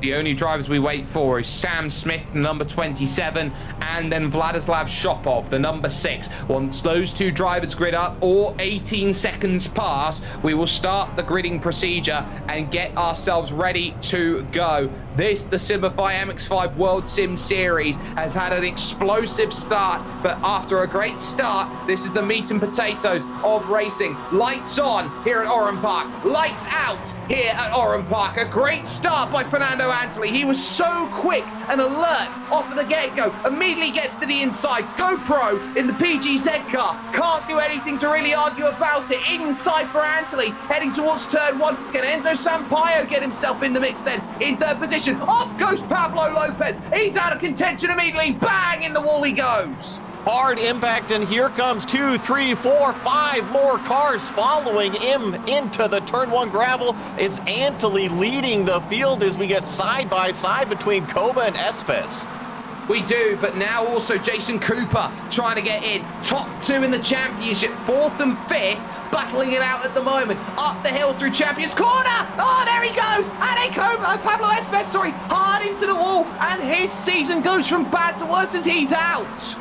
The only drivers we wait for is Sam Smith, number 27, and then Vladislav Shopov, the number 6. Once those two drivers grid up or 18 seconds pass, we will start the gridding procedure and get ourselves ready to go. This, the Simify MX5 World Sim Series, has had an explosive start, but after a great start, this is the meat and potatoes of racing. Lights on here at Oran Park, lights out here at Oran Park. A great start by Fernando Antoli. He was so quick an alert off of the get-go. Immediately gets to the inside. GoPro in the PGZ car. Can't do anything to really argue about it. Inside for Antley, heading towards turn 1. Can Enzo Sampaio get himself in the mix then? In third position. Off goes Pablo Lopez. He's out of contention immediately. Bang! In the wall he goes. Hard impact, and here comes 2, 3, 4, 5 more cars following him into the turn 1 gravel. It's Antley leading the field as we get side by side between Koba and Espes. We do, but now also Jason Cooper trying to get in. Top 2 in the championship, 4th and 5th, battling it out at the moment. Up the hill through Champions Corner. Oh, there he goes. And Pablo Espes, hard into the wall. And his season goes from bad to worse as he's out.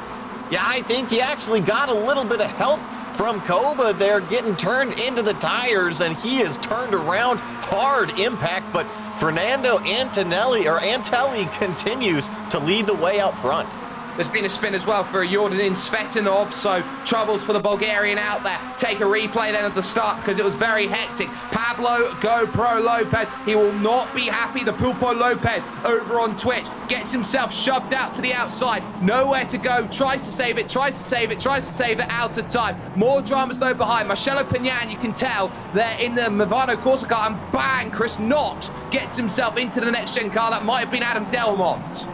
Yeah, I think he actually got a little bit of help from Koba there, getting turned into the tires, and he is turned around. Hard impact, but Fernando Antelli continues to lead the way out front. There's been a spin as well for Jordan Svetinov, so troubles for the Bulgarian out there. Take a replay then at the start because it was very hectic. Pablo GoPro Lopez, he will not be happy. The Pulpo Lopez over on Twitch gets himself shoved out to the outside. Nowhere to go, tries to save it, out of time. More dramas though behind. Marcelo Pignan, you can tell, they're in the Movado Corsa car, and bang, Chris Knox gets himself into the next gen car. That might have been Adam Delmont.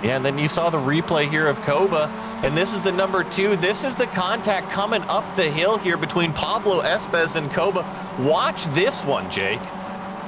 Yeah, and then you saw the replay here of Koba, and this is the number 2. This is the contact coming up the hill here between Pablo Espes and Koba. Watch this one, Jake.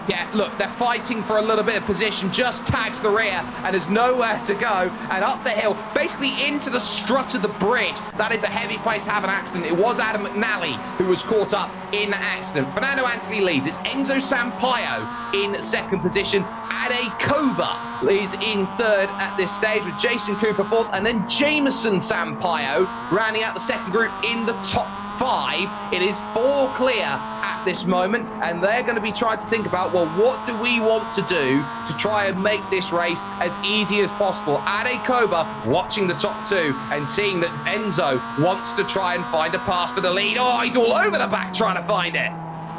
Yeah, look, they're fighting for a little bit of position, just tags the rear, and there's nowhere to go, and up the hill, basically into the strut of the bridge. That is a heavy place to have an accident. It was Adam McNally who was caught up in the accident. Fernando Anthony leads. It's Enzo Sampaio in second position. Ade Koba is in third at this stage, with Jason Cooper fourth, and then Jameson Sampaio rounding out the second group in the top 5. It is 4 clear at this moment, and they're going to be trying to think about, well, what do we want to do to try and make this race as easy as possible? Ade Koba watching the top 2 and seeing that Enzo wants to try and find a pass for the lead. Oh, he's all over the back trying to find it.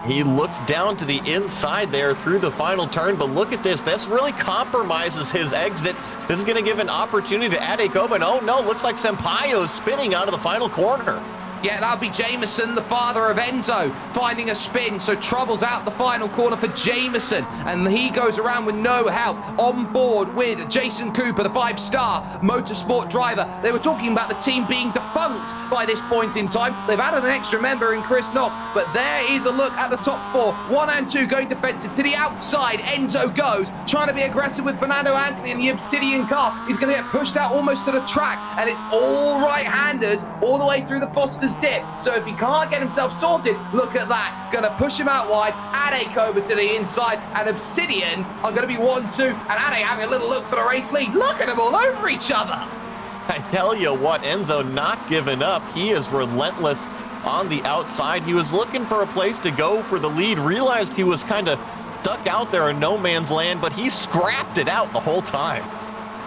He looks down to the inside there through the final turn, but look at this. This really compromises his exit. This is going to give an opportunity to Ade Koba, and oh no, looks like Sampaio's spinning out of the final corner. Yeah, that'll be Jameson, the father of Enzo, finding a spin. So troubles out the final corner for Jameson, and he goes around with no help. On board with Jason Cooper, the 5-star motorsport driver. They were talking about the team being defunct by this point in time. They've added an extra member in Chris Knock, but there is a look at the top 4. 1 and 2 going defensive. To the outside, Enzo goes, trying to be aggressive with Fernando Anthony in the Obsidian car. He's going to get pushed out almost to the track, and it's all right-handers all the way through the Foster's dip. So if he can't get himself sorted, look at that. Going to push him out wide. Ade Koba to the inside, and Obsidian are going to be 1-2, and Ade having a little look for the race lead. Look at them all over each other. I tell you what, Enzo not giving up. He is relentless on the outside. He was looking for a place to go for the lead, realized he was kind of stuck out there in no man's land, but he scrapped it out the whole time.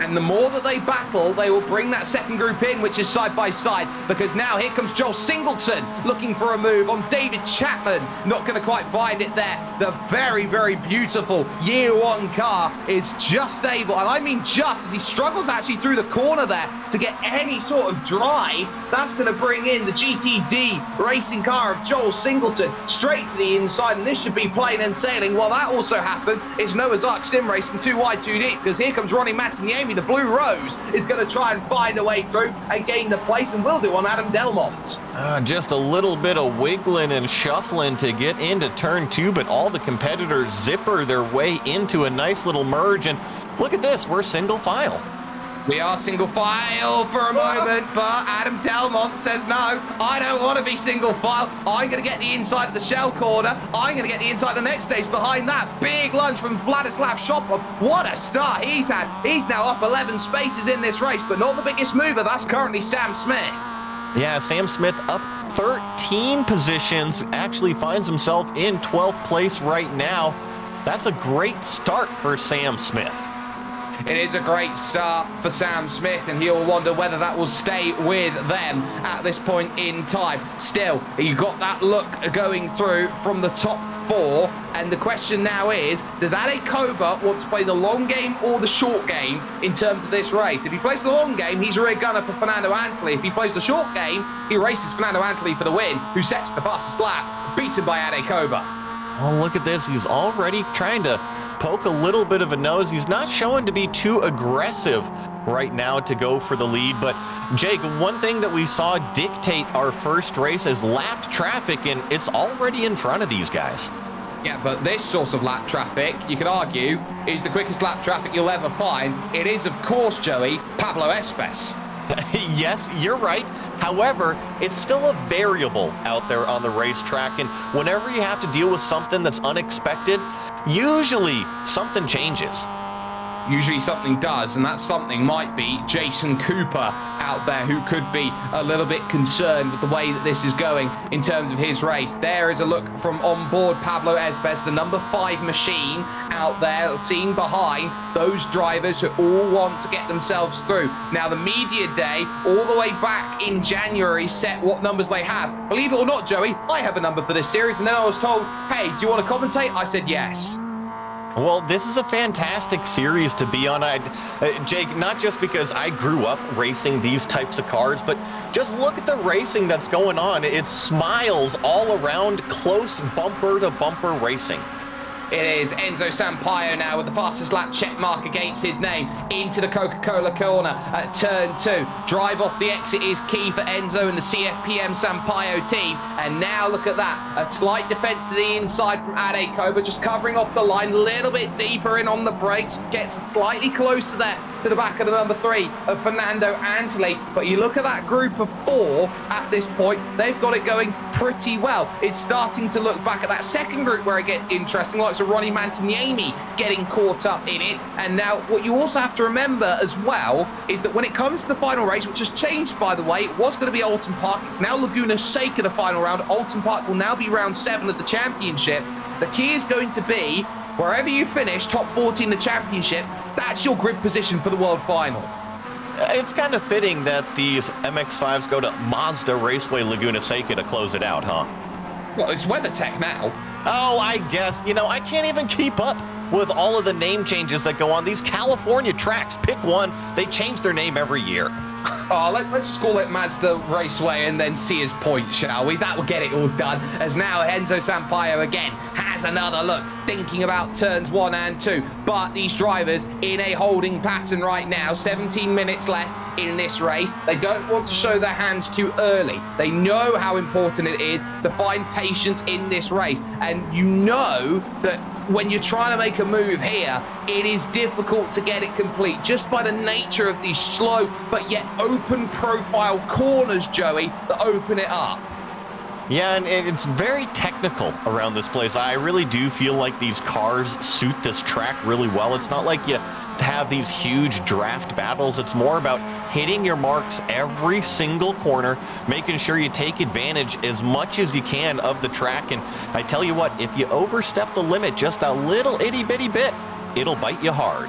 And the more that they battle, they will bring that second group in, which is side by side, because now here comes Joel Singleton looking for a move on David Chapman. Not going to quite find it there. The very, very beautiful year 1 car is just able, and I mean just, as he struggles actually through the corner there to get any sort of drive. That's going to bring in the GTD racing car of Joel Singleton straight to the inside, and this should be plain and sailing. While that also happens, it's Noah's Ark Sim Racing 2 wide 2 deep, because here comes Ronnie Mattiniemi. The Blue Rose is going to try and find a way through and gain the place, and will do on Adam Delmont. Just a little bit of wiggling and shuffling to get into turn 2, but all the competitors zipper their way into a nice little merge, and look at this, we're single file. We are single file for a moment, but Adam Delmont says, no, I don't want to be single file. I'm going to get the inside of the shell corner. I'm going to get the inside of the next stage. Behind that, big lunge from Vladislav Shopov. What a start he's had. He's now up 11 spaces in this race, but not the biggest mover. That's currently Sam Smith. Yeah, Sam Smith up 13 positions, actually finds himself in 12th place right now. That's a great start for Sam Smith. It is a great start for Sam Smith, and he'll wonder whether that will stay with them at this point in time. Still, you got that look going through from the top 4, and the question now is, does Ade Koba want to play the long game or the short game in terms of this race? If he plays the long game, he's a rear gunner for Fernando Antoli. If he plays the short game, he races Fernando Antoli for the win, who sets the fastest lap, beaten by Ade Koba. Oh, look at this. He's already trying to poke a little bit of a nose. He's not showing to be too aggressive right now to go for the lead. But Jake, one thing that we saw dictate our first race is lapped traffic, and it's already in front of these guys. Yeah, but this sort of lap traffic, you could argue, is the quickest lap traffic you'll ever find. It is, of course, Joey, Pablo Espes. Yes, you're right. However, it's still a variable out there on the racetrack, and whenever you have to deal with something that's unexpected, usually something changes. Usually something does, and that something might be Jason Cooper out there, who could be a little bit concerned with the way that this is going in terms of his race. There is a look from on board Pablo Espes, the number 5 machine out there, seen behind those drivers who all want to get themselves through. Now, the media day all the way back in January set what numbers they have. Believe it or not, Joey, I have a number for this series, and then I was told, hey, do you want to commentate? I said yes. Well, this is a fantastic series to be on. Jake, not just because I grew up racing these types of cars, but just look at the racing that's going on. It's smiles all around, close bumper-to-bumper racing. It is Enzo Sampaio now with the fastest lap check mark against his name into the Coca-Cola corner at turn 2. Drive off the exit is key for Enzo and the CFPM Sampaio team. And now look at that. A slight defense to the inside from Ade Koba, just covering off the line a little bit deeper in on the brakes. Gets slightly closer there to the back of the number 3 of Fernando Antoli. But you look at that group of 4 at this point, they've got it going pretty well. It's starting to look back at that second group where it gets interesting, like so Ronnie Mantignani getting caught up in it. And now what you also have to remember as well is that when it comes to the final race, which has changed, by the way, it was going to be Alton Park. It's now Laguna Seca, the final round. Alton Park will now be round 7 of the championship. The key is going to be wherever you finish, top 40 in the championship, that's your grid position for the world final. It's kind of fitting that these MX5s go to Mazda Raceway Laguna Seca to close it out, huh? Well, it's WeatherTech now. Oh, I guess. You know, I can't even keep up with all of the name changes that go on. These California tracks, pick one, they change their name every year. Oh, let's just call it Mazda Raceway and then see his point, shall we? That will get it all done, as now Enzo Sampaio again has another look, thinking about turns 1 and 2. But these drivers in a holding pattern right now, 17 minutes left in this race. They don't want to show their hands too early. They know how important it is to find patience in this race. And you know that when you're trying to make a move here, it is difficult to get it complete just by the nature of these slow but yet open profile corners, Joey, that open it up. Yeah, and it's very technical around this place. I really do feel like these cars suit this track really well. It's not like you have these huge draft battles. It's more about hitting your marks every single corner, making sure you take advantage as much as you can of the track. And I tell you what, if you overstep the limit just a little itty-bitty bit, it'll bite you hard.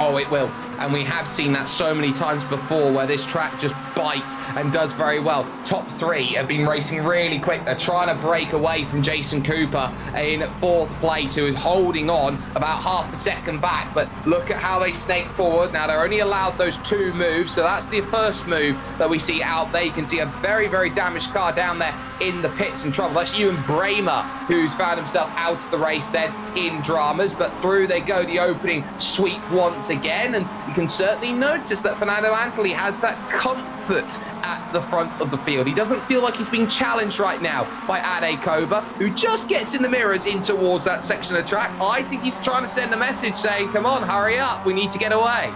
Oh, it will. And we have seen that so many times before where this track just bites and does very well. Top 3 have been racing really quick. They're trying to break away from Jason Cooper in 4th place, who is holding on about half a second back. But look at how they snake forward. Now, they're only allowed those 2 moves. So that's the first move that we see out there. You can see a very, very damaged car down there in the pits in trouble. That's Ewan Bramer, who's found himself out of the race then in dramas. But through they go, the opening sweep once again. And you can certainly notice that Fernando Antoli has that comfort at the front of the field. He doesn't feel like he's being challenged right now by Ade Koba, who just gets in the mirrors in towards that section of track. I think he's trying to send a message saying, come on, hurry up, we need to get away.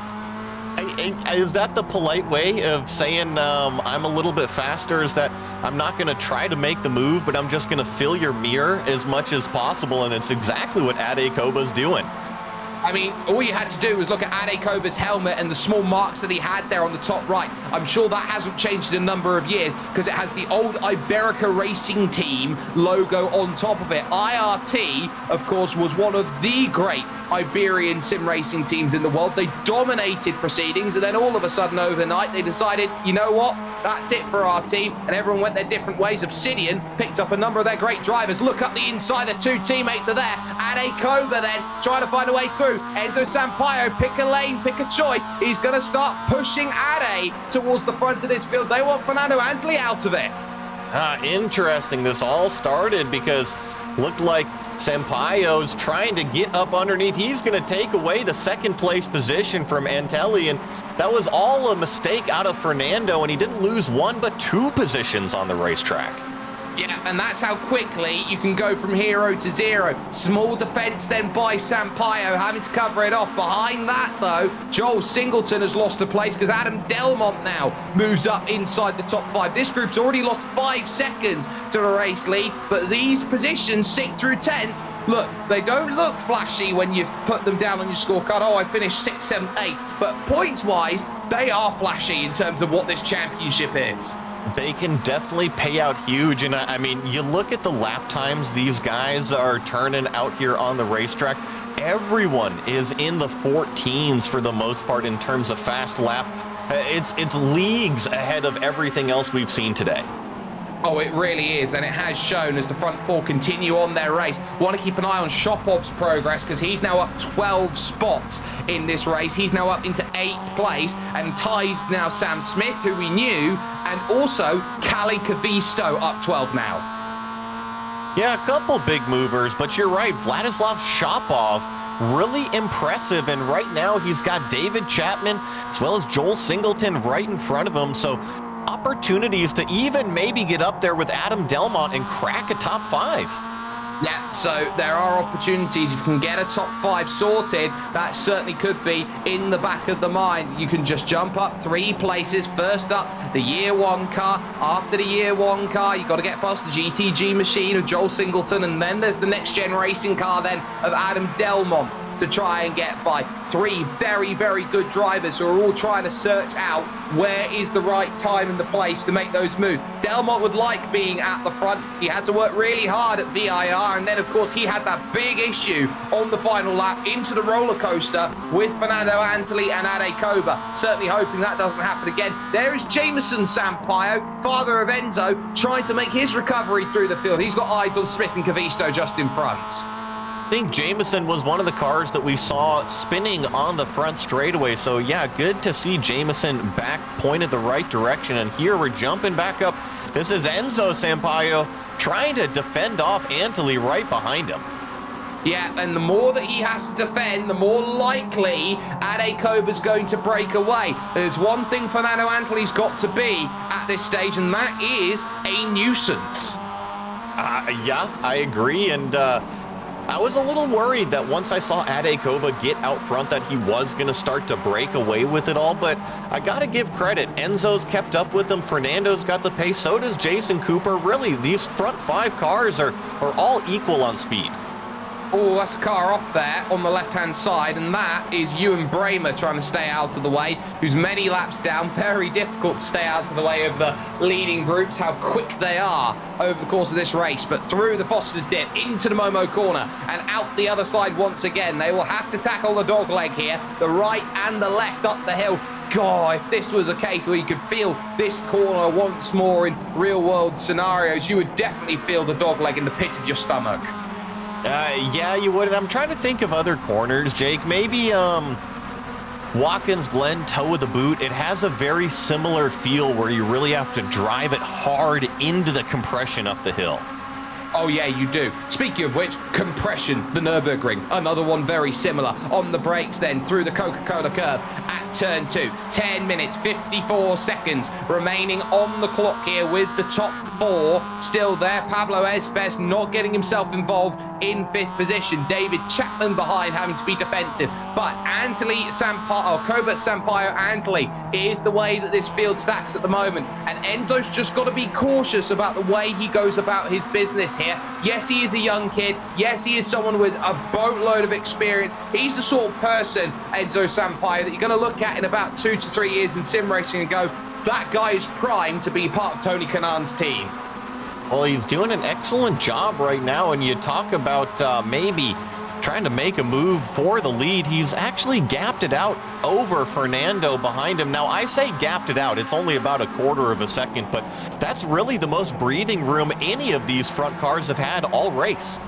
Is that the polite way of saying I'm a little bit faster? Is that I'm not going to try to make the move, but I'm just going to fill your mirror as much as possible? And it's exactly what Ade Koba's doing. I mean, all you had to do was look at Ade Koba's helmet and the small marks that he had there on the top right. I'm sure that hasn't changed in a number of years because it has the old Iberica Racing Team logo on top of it. IRT, of course, was one of the great Iberian sim racing teams in the world. They dominated proceedings, and then all of a sudden overnight they decided, you know what, that's it for our team, and everyone went their different ways. Obsidian picked up a number of their great drivers. Look up the inside, the two teammates are there. Ade Koba then trying to find a way through. Enzo Sampaio, pick a lane, pick a choice. He's going to start pushing Ade towards the front of this field. They want Fernando Ansley out of it. Interesting. This all started because looked like Sampaio's trying to get up underneath. He's going to take away the second place position from Antelli, and that was all a mistake out of Fernando, and he didn't lose one but two positions on the racetrack. Yeah, and that's how quickly you can go from hero to zero. Small defense then by Sampaio, having to cover it off. Behind that, though, Joel Singleton has lost a place because Adam Delmont now moves up inside the top 5. This group's already lost 5 seconds to the race lead, but these positions, 6th through 10th, look, they don't look flashy when you've put them down on your scorecard. Oh, I finished 6th, 7th, 8th. But points-wise, they are flashy in terms of what this championship is. They can definitely pay out huge, and I mean, you look at the lap times these guys are turning out here on the racetrack. Everyone is in the 14s for the most part in terms of fast lap. It's leagues ahead of everything else we've seen today. Oh, it really is, and it has shown as the front 4 continue on their race. Want to keep an eye on Shopov's progress because he's now up 12 spots in this race. He's now up into 8th place and ties now Sam Smith, who we knew, and also Kali Kavisto up 12 now. Yeah, a couple big movers, but you're right. Vladislav Shopov, really impressive, and right now he's got David Chapman as well as Joel Singleton right in front of him, so opportunities to even maybe get up there with Adam Delmont and crack a top 5. Yeah, so there are opportunities. If you can get a top 5 sorted, that certainly could be in the back of the mind. You can just jump up 3 places. First up, the year 1 car. After the year 1 car, you've got to get past the GTG machine of Joel Singleton, and then there's the next gen racing car then of Adam Delmont to try and get by. 3 very, very good drivers who are all trying to search out where is the right time and the place to make those moves. Delmont would like being at the front. He had to work really hard at VIR, and then of course he had that big issue on the final lap into the roller coaster with Fernando Antelli and Ade Koba. Certainly hoping that doesn't happen again. There is Jameson Sampaio, father of Enzo, trying to make his recovery through the field. He's got eyes on Smith and Kavisto just in front. I think Jameson was one of the cars that we saw spinning on the front straightaway. So yeah, good to see Jameson back pointed the right direction. And here we're jumping back up. This is Enzo Sampaio trying to defend off Antelli right behind him. Yeah, and the more that he has to defend, the more likely Ade Koba's going to break away. There's one thing Fernando Antelli's got to be at this stage, and that is a nuisance. Yeah, I agree. And I was a little worried that once I saw Ade Koba get out front that he was going to start to break away with it all, but I got to give credit. Enzo's kept up with him. Fernando's got the pace. So does Jason Cooper. Really, these front 5 cars are all equal on speed. Oh, that's a car off there on the left-hand side, and that is Ewan Bramer trying to stay out of the way, who's many laps down. Very difficult to stay out of the way of the leading groups, how quick they are over the course of this race. But through the Foster's dip, into the Momo corner, and out the other side once again. They will have to tackle the dog leg here, the right and the left up the hill. God, if this was a case where you could feel this corner once more in real-world scenarios, you would definitely feel the dog leg in the pit of your stomach. Yeah, you would. And I'm trying to think of other corners, Jake. Maybe Watkins Glen toe of the boot. It has a very similar feel where you really have to drive it hard into the compression up the hill. Oh yeah, you do. Speaking of which, compression, the Nürburgring, another one very similar. On the brakes then, through the Coca-Cola curve, at turn 2. 10 minutes, 54 seconds remaining on the clock here with the top 4 still there. Pablo Espes not getting himself involved in 5th position. David Chapman behind, having to be defensive. But Cobert Sampaio Antli is the way that this field stacks at the moment. And Enzo's just got to be cautious about the way he goes about his business here. Yes, he is a young kid. Yes, he is someone with a boatload of experience. He's the sort of person, Enzo Sampaio, that you're going to look at in about 2 to 3 years in sim racing and go, that guy is primed to be part of Tony Kanaan's team. Well, he's doing an excellent job right now, and you talk about maybe trying to make a move for the lead. He's actually gapped it out over Fernando behind him. Now, I say gapped it out. It's only about a quarter of a second, but that's really the most breathing room any of these front cars have had all race.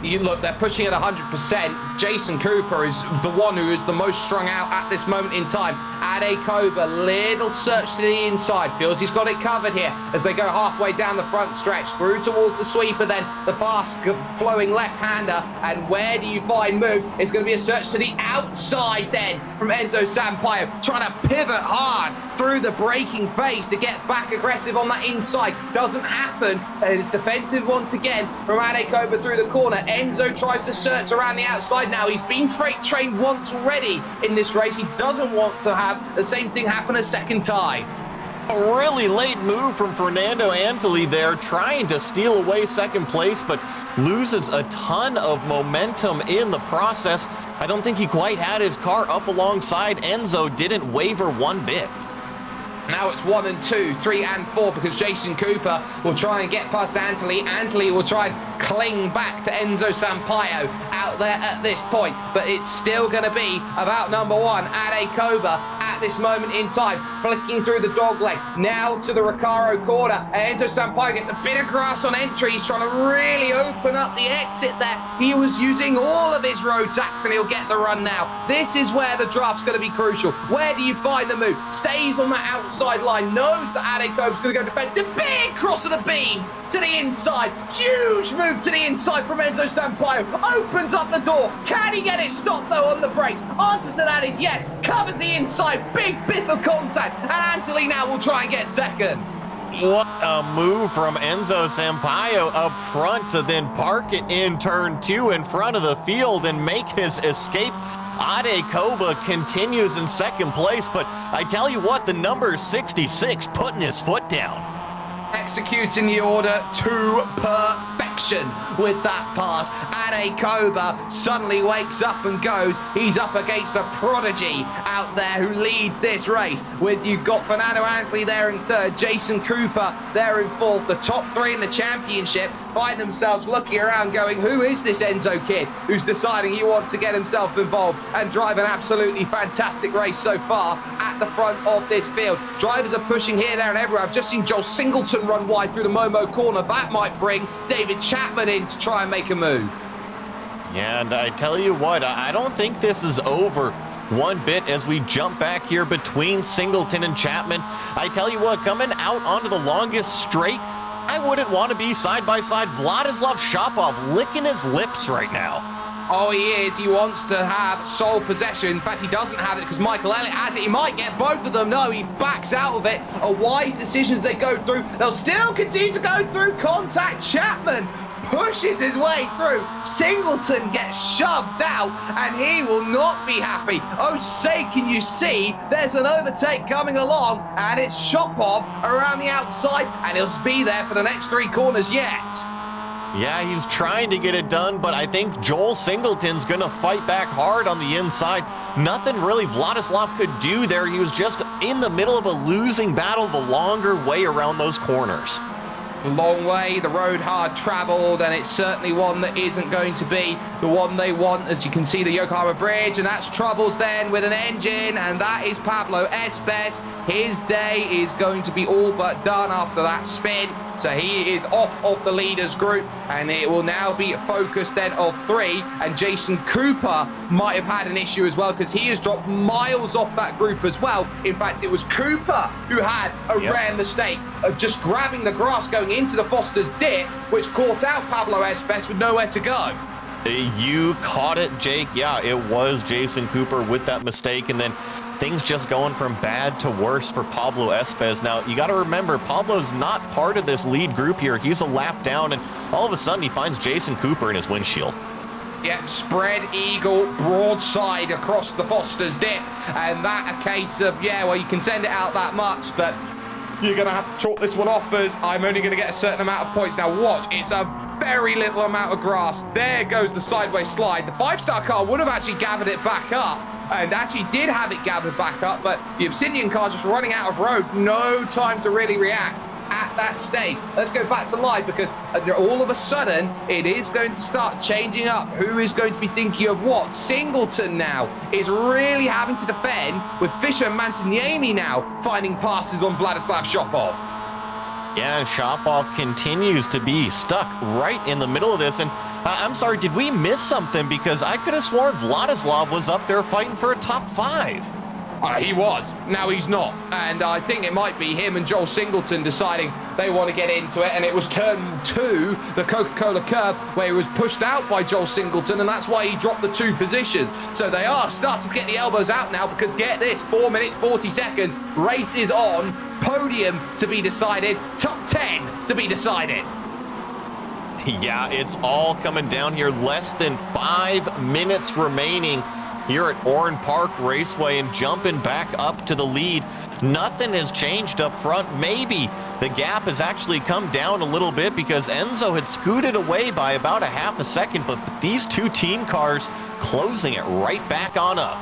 You look, they're pushing at 100%. Jason Cooper is the one who is the most strung out at this moment in time. Ade Koba, little search to the inside. Feels he's got it covered here as they go halfway down the front stretch, through towards the sweeper, then the fast flowing left-hander. And where do you find moves? It's going to be a search to the outside then from Enzo Sampaio, trying to pivot hard through the braking phase to get back aggressive on that inside. Doesn't happen. And it's defensive once again from Ade Koba through the corner. Enzo tries to search around the outside now. He's been freight trained once already in this race. He doesn't want to have the same thing happen a second time. A really late move from Fernando Antoli there, trying to steal away second place, but loses a ton of momentum in the process. I don't think he quite had his car up alongside Enzo, didn't waver one bit. Now it's 1 and 2, 3 and 4, because Jason Cooper will try and get past Antoli. Antoli will try and cling back to Enzo Sampaio out there at this point, but it's still going to be about number 1, Ade Koba, at this moment in time, flicking through the dogleg. Now to the Recaro corner, and Enzo Sampaio gets a bit of grass on entry. He's trying to really open up the exit there. He was using all of his road tax, and he'll get the run now. This is where the draft's going to be crucial. Where do you find the move? Stays on that outside line, knows that Ade Koba's going to go defensive. Big cross of the beams to the inside. Huge move to the inside from Enzo Sampaio. Opens up the door. Can he get it stopped though on the brakes? Answer to that is yes. Covers the inside. Big biff of contact. And Antoli now will try and get second. What a move from Enzo Sampaio up front to then park it in turn 2 in front of the field and make his escape. Ade Koba continues in second place, but I tell you what, the number 66 putting his foot down. Executing the order to perfection with that pass. Ade Koba suddenly wakes up and goes. He's up against a prodigy out there who leads this race. With you've got Fernando Antoli there in 3rd, Jason Cooper there in 4th. The top 3 in the championship find themselves looking around going, who is this Enzo kid who's deciding he wants to get himself involved and drive an absolutely fantastic race so far at the front of this field. Drivers are pushing here, there and everywhere. I've just seen Joel Singleton run wide through the Momo corner. That might bring David Chapman in to try and make a move. Yeah, and I tell you what, I don't think this is over one bit as we jump back here between Singleton and Chapman. I tell you what, coming out onto the longest straight, I wouldn't want to be side by side. Vladislav Shapov licking his lips right now. Oh, he is. He wants to have sole possession. In fact, he doesn't have it because Michael Elliott has it. He might get both of them. No, he backs out of it. A wise decision as they go through. They'll still continue to go through contact. Chapman pushes his way through. Singleton gets shoved out, and he will not be happy. Oh, say, can you see? There's an overtake coming along, and it's Shopov around the outside, and he'll be there for the next 3 corners yet. Yeah, he's trying to get it done, but I think Joel Singleton's going to fight back hard on the inside. Nothing really Vladislav could do there. He was just in the middle of a losing battle the longer way around those corners. Long way, the road hard traveled, and it's certainly one that isn't going to be the one they want. As you can see, the Yokohama Bridge, and that's troubles then with an engine, and that is Pablo Espes. His day is going to be all but done after that spin, so he is off of the leaders group, and it will now be focused then of 3, and Jason Cooper might have had an issue as well because he has dropped miles off that group as well. In fact, it was Cooper who had a rare mistake of just grabbing the grass going into the Foster's dip, which caught out Pablo Espes with nowhere to go. You caught it, Jake. Yeah, it was Jason Cooper with that mistake, and then things just going from bad to worse for Pablo Espes. Now, you got to remember, Pablo's not part of this lead group here. He's a lap down, and all of a sudden he finds Jason Cooper in his windshield. Yep, spread eagle, broadside across the Foster's dip. And that a case of, yeah, well, you can send it out that much, but you're going to have to chalk this one off as I'm only going to get a certain amount of points. Now watch, it's a very little amount of grass. There goes the sideways slide. The 5-star car would have actually gathered it back up, and actually did have it gathered back up, but the Obsidian car just running out of road. No time to really react at that stage. Let's go back to live, because all of a sudden it is going to start changing up. Who is going to be thinking of what? Singleton now is really having to defend, with Fisher and Mantiniemi now finding passes on Vladislav Shopov. Yeah, and Shopov continues to be stuck right in the middle of this. And I'm sorry, did we miss something? Because I could have sworn Vladislav was up there fighting for a top 5. He was. Now he's not. And I think it might be him and Joel Singleton deciding they want to get into it. And it was turn 2, the Coca-Cola curve, where he was pushed out by Joel Singleton. And that's why he dropped the 2 positions. So they are starting to get the elbows out now, because get this, 4 minutes, 40 seconds. Race is on. Podium to be decided. Top 10 to be decided. Yeah, it's all coming down here. Less than 5 minutes remaining here at Oran Park Raceway, and jumping back up to the lead. Nothing has changed up front. Maybe the gap has actually come down a little bit, because Enzo had scooted away by about a half a second, but these 2 team cars closing it right back on up.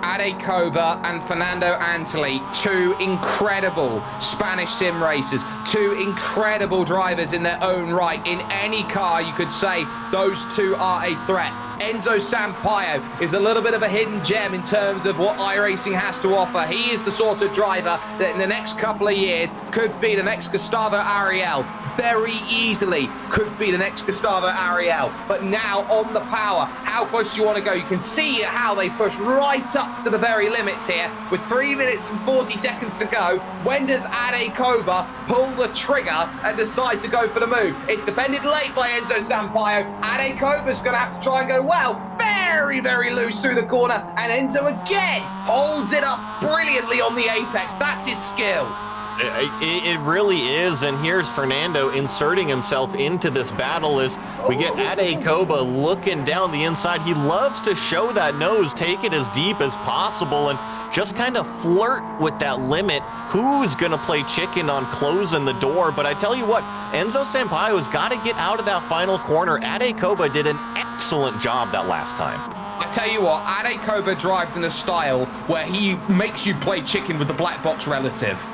Ade Koba and Fernando Antoli, 2 incredible Spanish sim racers, 2 incredible drivers in their own right. In any car, you could say those 2 are a threat. Enzo Sampaio is a little bit of a hidden gem in terms of what iRacing has to offer. He is the sort of driver that in the next couple of years could be the next Gustavo Ariel. Very easily could be the next Gustavo Ariel. But now on the power, how close do you want to go? You can see how they push right up to the very limits here with 3 minutes and 40 seconds to go. When does Ade Koba pull the trigger and decide to go for the move? It's defended late by Enzo Sampaio. Ade Koba's going to have to try and go, well, very, very loose through the corner. And Enzo again holds it up brilliantly on the apex. That's his skill. It really is, and here's Fernando inserting himself into this battle as we get Ade Koba looking down the inside. He loves to show that nose, take it as deep as possible, and just kind of flirt with that limit. Who's going to play chicken on closing the door? But I tell you what, Enzo Sampaio has got to get out of that final corner. Ade Koba did an excellent job that last time. I tell you what, Ade Koba drives in a style where he makes you play chicken with the black box relative.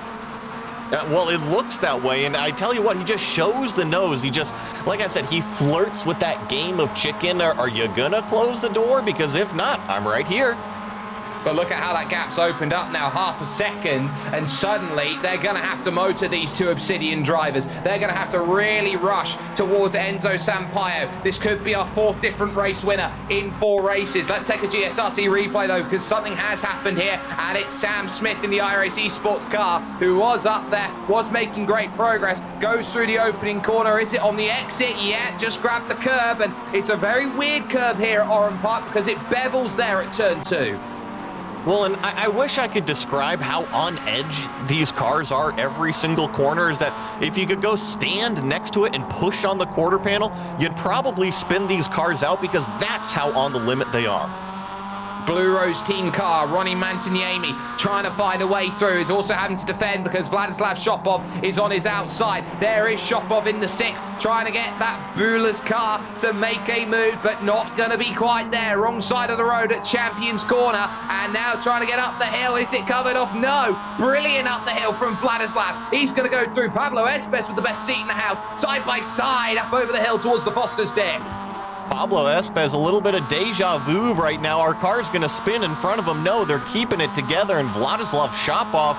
Well, it looks that way, and I tell you what, he just shows the nose. He just, like I said, he flirts with that game of chicken. Are you gonna close the door? Because if not, I'm right here. But look at how that gap's opened up now, half a second, and suddenly they're going to have to motor these 2 Obsidian drivers. They're going to have to really rush towards Enzo Sampaio. This could be our 4th different race winner in 4 races. Let's take a GSRC replay, though, because something has happened here, and it's Sam Smith in the iRace Esports car, who was up there, was making great progress, goes through the opening corner. Is it on the exit? Yeah, just grabbed the curb, and it's a very weird curb here at Oran Park, because it bevels there at turn 2. Well, and I wish I could describe how on edge these cars are every single corner. Is that if you could go stand next to it and push on the quarter panel, you'd probably spin these cars out, because that's how on the limit they are. Blue Rose team car, Ronnie Mantiniemi trying to find a way through. He's also having to defend because Vladislav Shopov is on his outside. There is Shopov in the 6th, trying to get that Bula's car to make a move, but not going to be quite there. Wrong side of the road at Champions Corner, and now trying to get up the hill. Is it covered off? No. Brilliant up the hill from Vladislav. He's going to go through Pablo Espes with the best seat in the house, side by side up over the hill towards the Foster's deck. Pablo Espes, a little bit of deja vu right now. Our car's going to spin in front of him. No, they're keeping it together, and Vladislav Shopov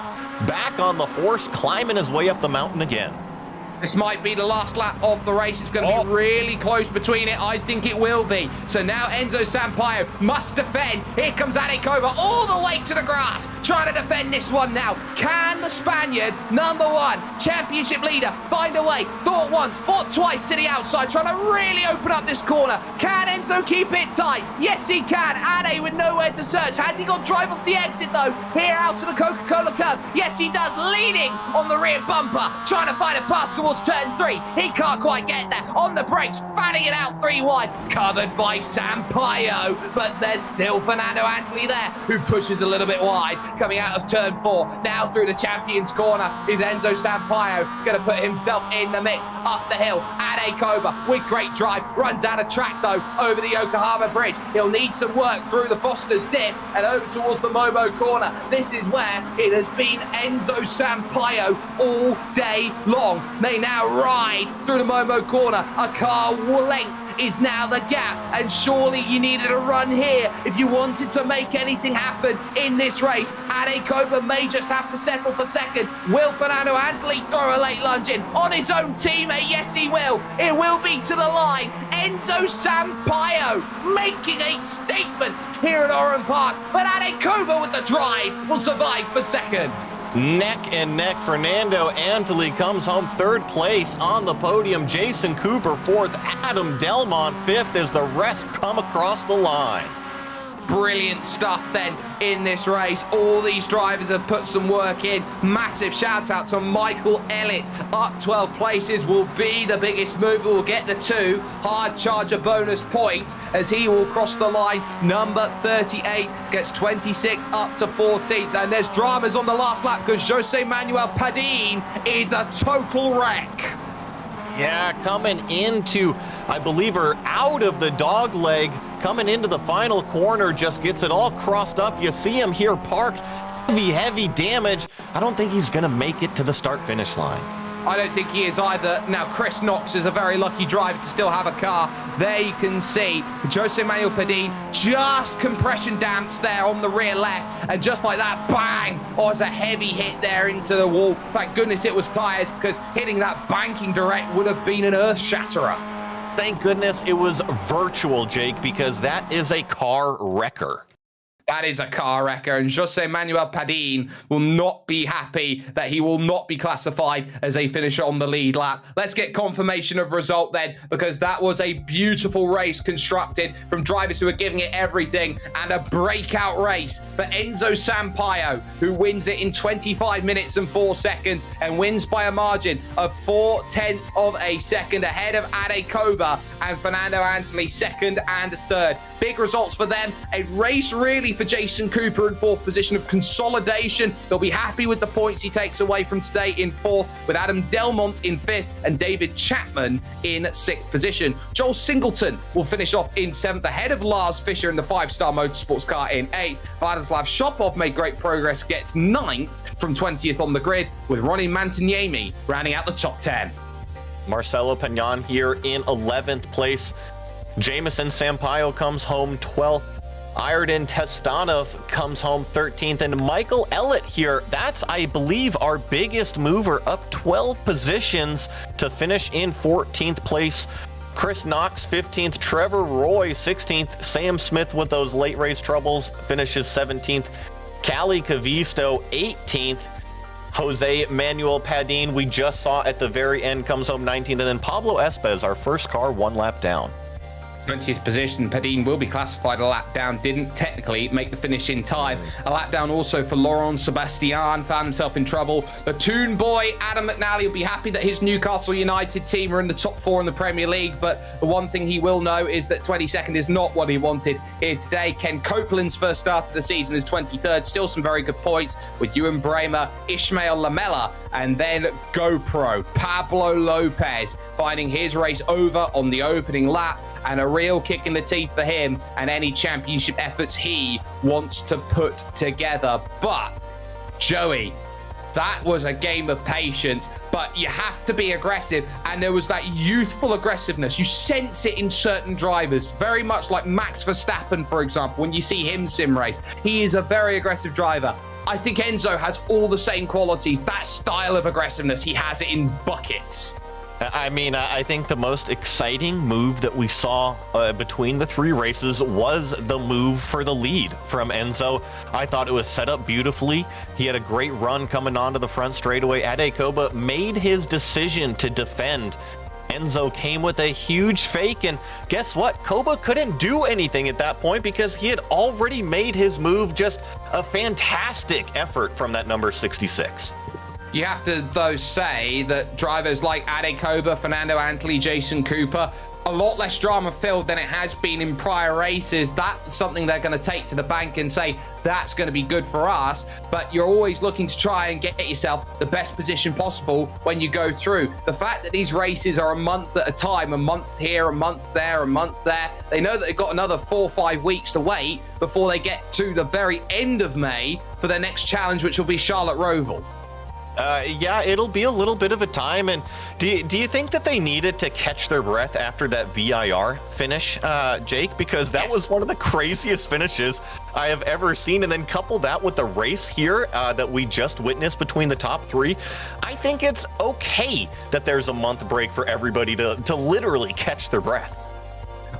back on the horse, climbing his way up the mountain again. This might be the last lap of the race. It's going to be really close between it. I think it will be. So now Enzo Sampaio must defend. Here comes Adekova all the way to the grass, trying to defend this one now. Can the Spaniard, number 1, championship leader, find a way? Thought once, fought twice to the outside, trying to really open up this corner. Can Enzo keep it tight? Yes, he can. Ade with nowhere to search. Has he got drive off the exit, though? Here out to the Coca-Cola curb. Yes, he does. Leading on the rear bumper, trying to find a pass towards turn 3. He can't quite get there. On the brakes, fanning it out 3 wide. Covered by Sampaio, but there's still Fernando Antoli there, who pushes a little bit wide. Coming out of turn 4, now through the champion's corner is Enzo Sampaio. Going to put himself in the mix. Up the hill, Adekova with great drive. Runs out of track, though, over the Yokohama Bridge. He'll need some work through the Foster's dip and over towards the Momo corner. This is where it has been Enzo Sampaio all day long. They now ride through the Momo corner. A car length is now the gap, and surely you needed a run here if you wanted to make anything happen in this race. Adekova may just have to settle for second. Will Fernando Antoli throw a late lunge in on his own teammate? Yes, he will. It will be to the line. Enzo Sampaio making a statement here at Oran Park, but Adekova with the drive will survive for second. Neck and neck, Fernando Antoli comes home 3rd place on the podium. Jason Cooper 4th, Adam Delmont 5th as the rest come across the line. Brilliant stuff then in this race. All these drivers have put some work in. Massive shout out to Michael Elliott. Up 12 places will be the biggest mover. Will get the 2 hard charger bonus points as he will cross the line. Number 38 gets 26 up to 14th. And there's dramas on the last lap because Jose Manuel Padin is a total wreck. Yeah, coming into, I believe, or out of the dog leg, coming into the final corner, just gets it all crossed up. You see him here parked, heavy damage. I don't think he's going to make it to the start-finish line. I don't think he is either. Now, Chris Knox is a very lucky driver to still have a car. There you can see Jose Manuel Padin, just compression damps there on the rear left. And just like that, bang! Oh, it's a heavy hit there into the wall. Thank goodness it was tyres, because hitting that banking direct would have been an earth shatterer. Thank goodness it was virtual, Jake, because that is a car wrecker. That is a car wrecker, and Jose Manuel Padin will not be happy that he will not be classified as a finisher on the lead lap. Let's get confirmation of result then, because that was a beautiful race constructed from drivers who are giving it everything, and a breakout race for Enzo Sampaio, who wins it in 25 minutes and 4 seconds and wins by a margin of 0.4 of a second ahead of Adekova and Fernando Antoli 2nd and 3rd. Big results for them. A race really for Jason Cooper in 4th position of consolidation. They'll be happy with the points he takes away from today in 4th, with Adam Delmont in 5th and David Chapman in 6th position. Joel Singleton will finish off in 7th ahead of Lars Fischer in the 5-star motorsports car in 8th. Vladislav Shopov made great progress, gets 9th from 20th on the grid, with Ronnie Mantiniemi rounding out the top 10. Marcelo Pagnon here in 11th place. Jameson Sampaio comes home 12th. Ayrton Testanov comes home 13th. And Michael Elliott here, that's, I believe, our biggest mover, up 12 positions to finish in 14th place. Chris Knox 15th, Trevor Roy 16th, Sam Smith with those late race troubles finishes 17th, Cali Cavisto 18th, Jose Manuel Padin, we just saw at the very end, comes home 19th, and then Pablo Espez, our first car, 1 lap down. 20th position, Padin will be classified a lap down, didn't technically make the finish in time. A lap down also for Laurent Sebastian, found himself in trouble. The Toon Boy, Adam McNally, will be happy that his Newcastle United team are in the top 4 in the Premier League, but the one thing he will know is that 22nd is not what he wanted here today. Ken Copeland's first start of the season is 23rd, still some very good points with Ewan Bremer, Ishmael Lamella, and then GoPro, Pablo Lopez, finding his race over on the opening lap, and a real kick in the teeth for him and any championship efforts he wants to put together. But, Joey, that was a game of patience, but you have to be aggressive, and there was that youthful aggressiveness. You sense it in certain drivers, very much like Max Verstappen, for example, when you see him sim race. He is a very aggressive driver. I think Enzo has all the same qualities, that style of aggressiveness. He has it in buckets. I mean, I think the most exciting move that we saw between the three races was the move for the lead from Enzo. I thought it was set up beautifully. He had a great run coming onto the front straightaway. Ade Koba made his decision to defend. Enzo came with a huge fake, and guess what? Koba couldn't do anything at that point because he had already made his move. Just a fantastic effort from that number 66. You have to, though, say that drivers like Ade Koba, Fernando Antli, Jason Cooper, a lot less drama-filled than it has been in prior races. That's something they're going to take to the bank and say, that's going to be good for us. But you're always looking to try and get yourself the best position possible when you go through. The fact that these races are a month at a time, a month here, a month there, a month there, they know that they've got another 4 or 5 weeks to wait before they get to the very end of May for their next challenge, which will be Charlotte Roval. Yeah, it'll be a little bit of a time. And do you think that they needed to catch their breath after that VIR finish, Jake? Because that was one of the craziest finishes I have ever seen. And then couple that with the race here that we just witnessed between the top three. I think it's okay that there's a month break for everybody to literally catch their breath.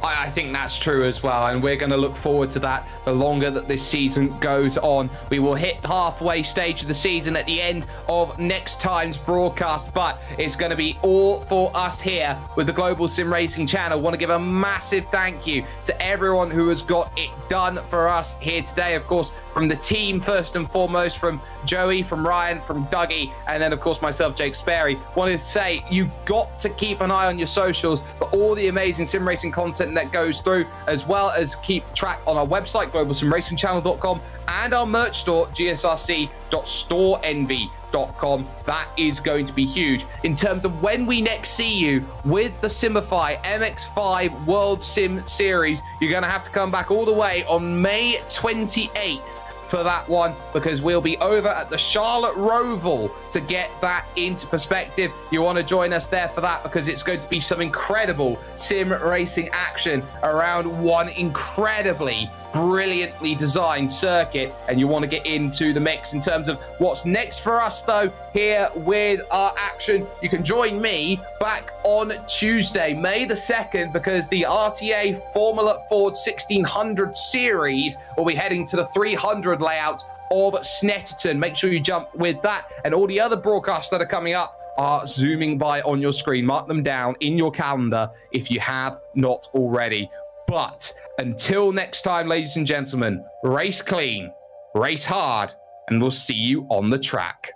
I think that's true as well, and we're going to look forward to that the longer that this season goes on. We will hit the halfway stage of the season at the end of next time's broadcast, but it's going to be all for us here with the Global Sim Racing Channel. Want to give a massive thank you to everyone who has got it done for us here today. Of course, from the team first and foremost, from Joey, from Ryan, from Dougie, and then of course myself, Jake Sperry. Wanted to say you've got to keep an eye on your socials for all the amazing sim racing content that goes through, as well as keep track on our website, globalsimracingchannel.com, and our merch store, gsrc.storenvy.com. That is going to be huge in terms of when we next see you with the Simify MX5 World Sim Series. You're going to have to come back all the way on May 28th for that one, because we'll be over at the Charlotte Roval to get that into perspective. You want to join us there for that, because it's going to be some incredible sim racing action around one incredibly brilliantly designed circuit, and you want to get into the mix in terms of what's next for us though here with our action. You can join me back on Tuesday, May the 2nd, because the RTA Formula Ford 1600 series will be heading to the 300 layout of Snetterton. Make sure you jump with that, and all the other broadcasts that are coming up are zooming by on your screen. Mark them down in your calendar if you have not already. But until next time, ladies and gentlemen, race clean, race hard, and we'll see you on the track.